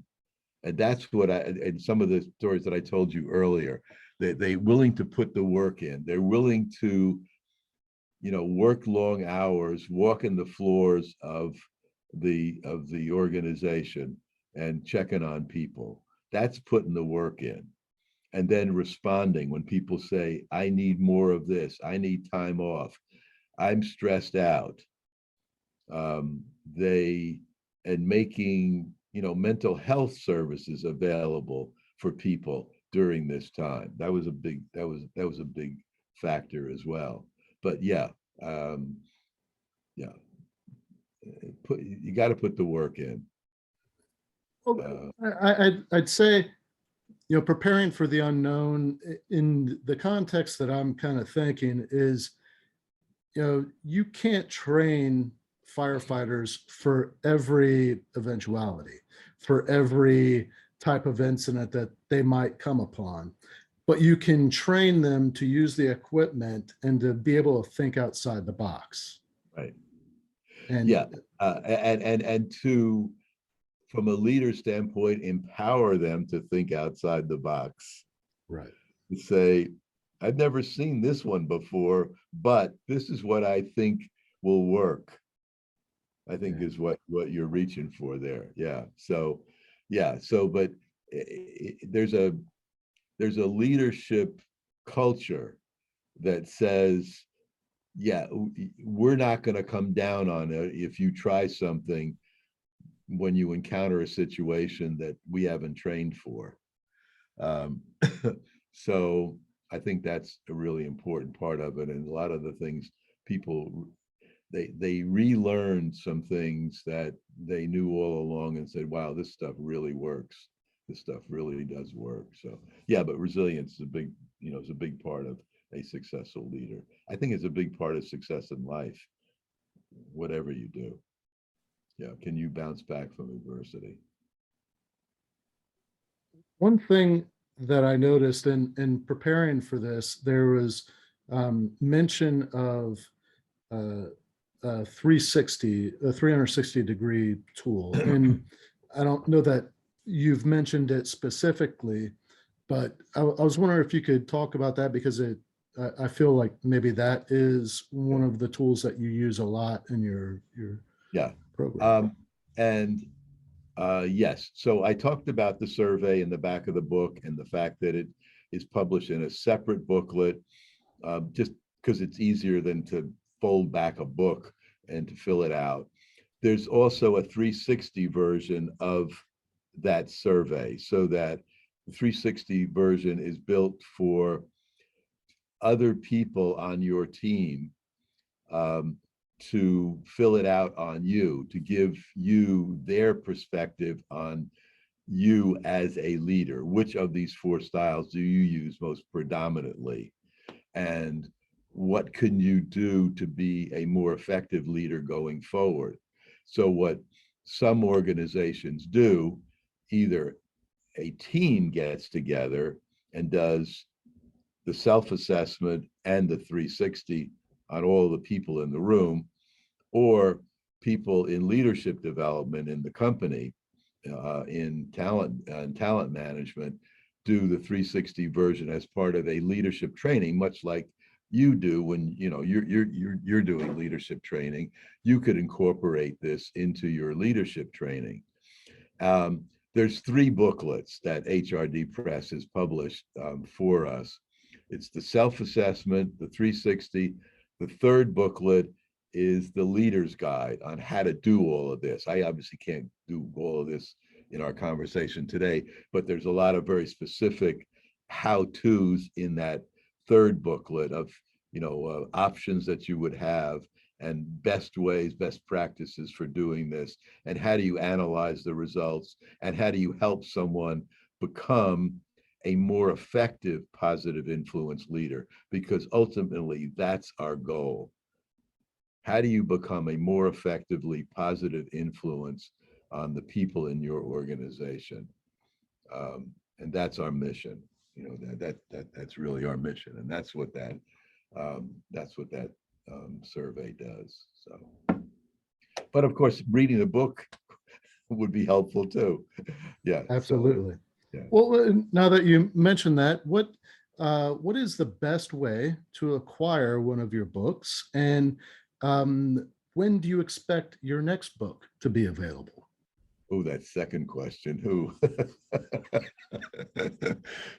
And that's what and some of the stories that I told you earlier, they willing to put the work in. They're willing to, work long hours, walk in the floors of the organization and checking on people. That's putting the work in. And then responding when people say, I need more of this, I need time off, I'm stressed out. They and making mental health services available for people during this time. That was a big factor as well. But yeah, yeah, you got to put the work in. well, I'd say, preparing for the unknown in the context that I'm kind of thinking is, you can't train firefighters for every eventuality, for every type of incident that they might come upon, but you can train them to use the equipment and to be able to think outside the box. Right. And Yeah. And to, from a leader standpoint, empower them to think outside the box. right. To say, I've never seen this one before, but this is what I think will work. I think Yeah. is what you're reaching for there. Yeah. So, yeah. So, but there's a leadership culture that says, yeah, we're not going to come down on it if you try something when you encounter a situation that we haven't trained for. Um, so I think that's a really important part of it. And a lot of the things people, they relearned some things that they knew all along and said, wow, this stuff really works. This stuff really does work. So yeah, but resilience is is a big part of a successful leader. I think it's a big part of success in life, whatever you do. Yeah. Can you bounce back from adversity? One thing that I noticed in preparing for this, there was mention of uh, a 360 degree tool. And I don't know that you've mentioned it specifically, but I was wondering if you could talk about that, because I feel like maybe that is one of the tools that you use a lot in your Yeah. program. And yes, so I talked about the survey in the back of the book and the fact that it is published in a separate booklet, just because it's easier than to fold back a book and to fill it out. There's also a 360 version of that survey, so that the 360 version is built for other people on your team, to fill it out on you, to give you their perspective on you as a leader. Which of these four styles do you use most predominantly? And what can you do to be a more effective leader going forward? So what some organizations do, either a team gets together and does the self-assessment and the 360 on all the people in the room, or people in leadership development in the company, in talent management, do the 360 version as part of a leadership training, much like you do when you're doing leadership training. You could incorporate this into your leadership training. There's 3 booklets that HRD Press has published for us. It's the self-assessment, the 360. The 3rd booklet is the leader's guide on how to do all of this. I obviously can't do all of this in our conversation today, but there's a lot of very specific how-tos in that 3rd booklet of, options that you would have and best ways, best practices for doing this, and how do you analyze the results, and how do you help someone become a more effective positive influence leader, because ultimately that's our goal. How do you become a more effectively positive influence on the people in your organization? And that's our mission. That's really our mission, and that's what that survey does. So, but of course, reading the book would be helpful too. Yeah, Absolutely. So, yeah. Well, now that you mentioned that, what is the best way to acquire one of your books, and when do you expect your next book to be available? Oh, that second question. Who?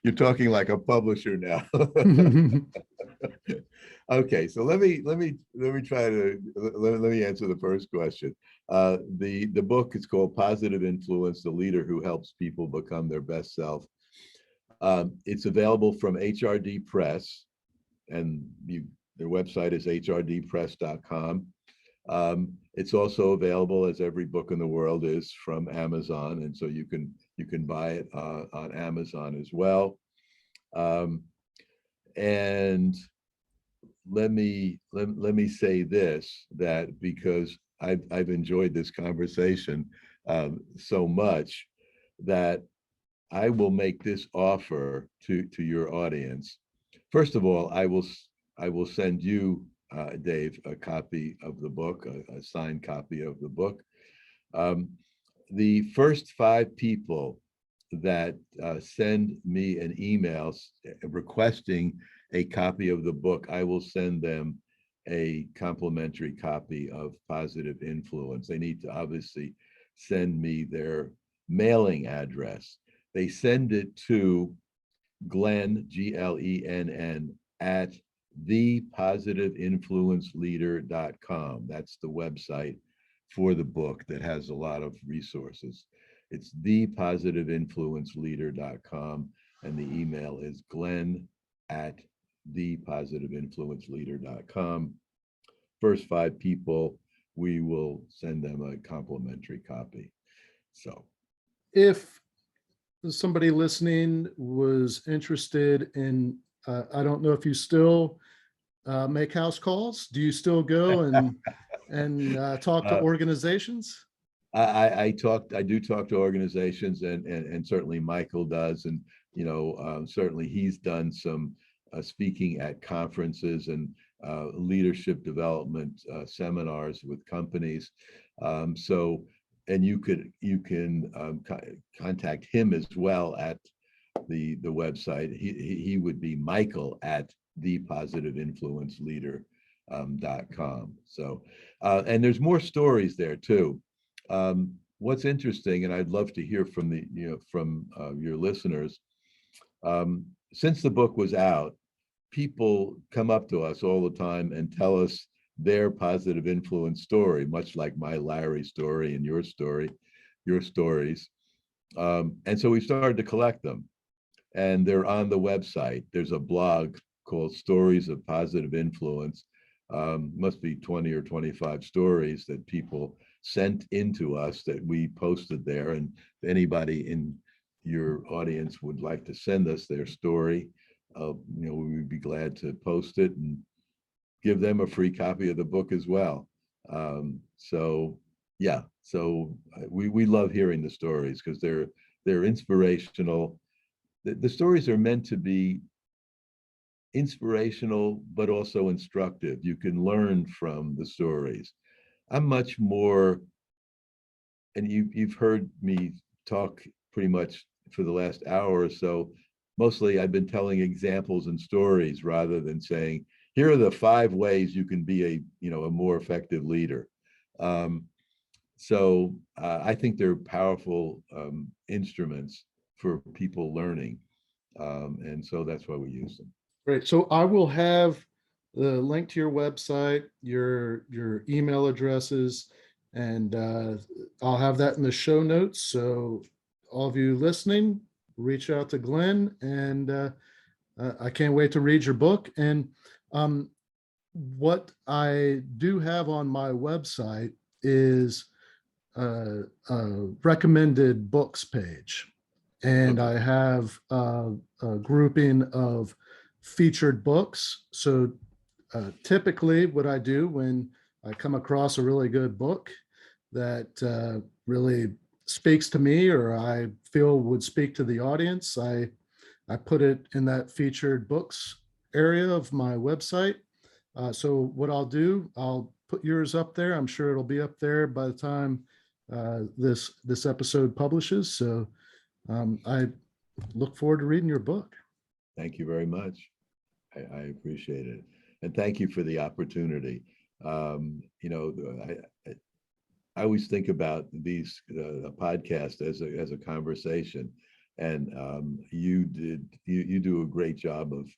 You're talking like a publisher now. Okay, so let me try to let me answer the first question. The book is called Positive Influence: The Leader Who Helps People Become Their Best Self. It's available from HRD Press, and their website is hrdpress.com. It's also available, as every book in the world is, from Amazon, and so you can buy it on Amazon as well. And let me say this, that because I've enjoyed this conversation so much, that I will make this offer to your audience. First of all, I will send you, Dave, a copy of the book, a signed copy of the book. The first 5 people that send me an email requesting a copy of the book, I will send them a complimentary copy of Positive Influence. They need to obviously send me their mailing address. They send it to Glenn, Glenn, at thepositiveinfluenceleader.com. That's the website for the book that has a lot of resources. It's thepositiveinfluenceleader.com, and the email is Glenn at thepositiveinfluenceleader.com. First 5 people, we will send them a complimentary copy. So If somebody listening was interested in, I don't know if you still make house calls. Do you still go and talk to organizations? I do talk to organizations, and certainly Michael does, and certainly he's done some speaking at conferences and leadership development seminars with companies. So, and you can contact him as well at the website. He would be Michael at thepositiveinfluenceleader.com. So, and there's more stories there too. What's interesting, and I'd love to hear from your listeners. Since the book was out, people come up to us all the time and tell us their positive influence story, much like my Larry story and your stories. And so we started to collect them, and they're on the website. There's a blog called Stories of Positive Influence. Must be 20 or 25 stories that people sent into us that we posted there. And if anybody in your audience would like to send us their story, we would be glad to post it and give them a free copy of the book as well. So yeah, so we love hearing the stories because they're inspirational. The stories are meant to be inspirational, but also instructive. You can learn from the stories. I'm much more, and you've heard me talk pretty much for the last hour or so. Mostly I've been telling examples and stories rather than saying, here are the 5 ways you can be a more effective leader. So I think they're powerful instruments for people learning. And so that's why we use them. Great. So I will have the link to your website, your email addresses, and I'll have that in the show notes. So all of you listening, reach out to Glenn, and I can't wait to read your book. And um, what I do have on my website is a recommended books page. And Okay. I have a grouping of featured books. So typically, what I do when I come across a really good book that really speaks to me or I feel would speak to the audience, I put it in that featured books area of my website. So what I'll do, I'll put yours up there. I'm sure it'll be up there by the time this episode publishes. So I look forward to reading your book. Thank you very much. I appreciate it. And thank you for the opportunity. You know, I always think about these podcasts as a conversation, and you do a great job of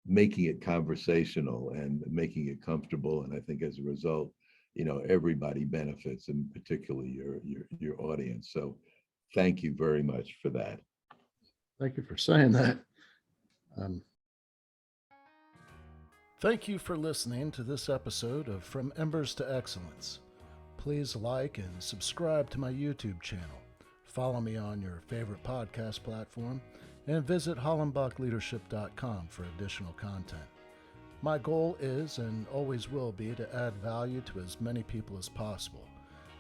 making it conversational and making it comfortable. And I think as a result, you know, everybody benefits, and particularly your audience. So thank you very much for that. Thank you for saying that. Thank you for listening to this episode of From Embers to Excellence. Please like and subscribe to my YouTube channel. Follow me on your favorite podcast platform and visit hollenbachleadership.com for additional content. My goal is and always will be to add value to as many people as possible.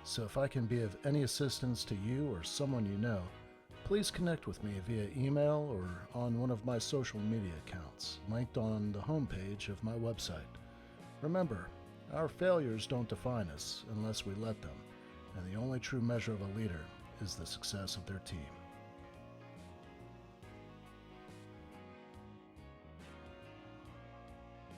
So if I can be of any assistance to you or someone you know, please connect with me via email or on one of my social media accounts, linked on the homepage of my website. Remember, our failures don't define us unless we let them, and the only true measure of a leader is the success of their team.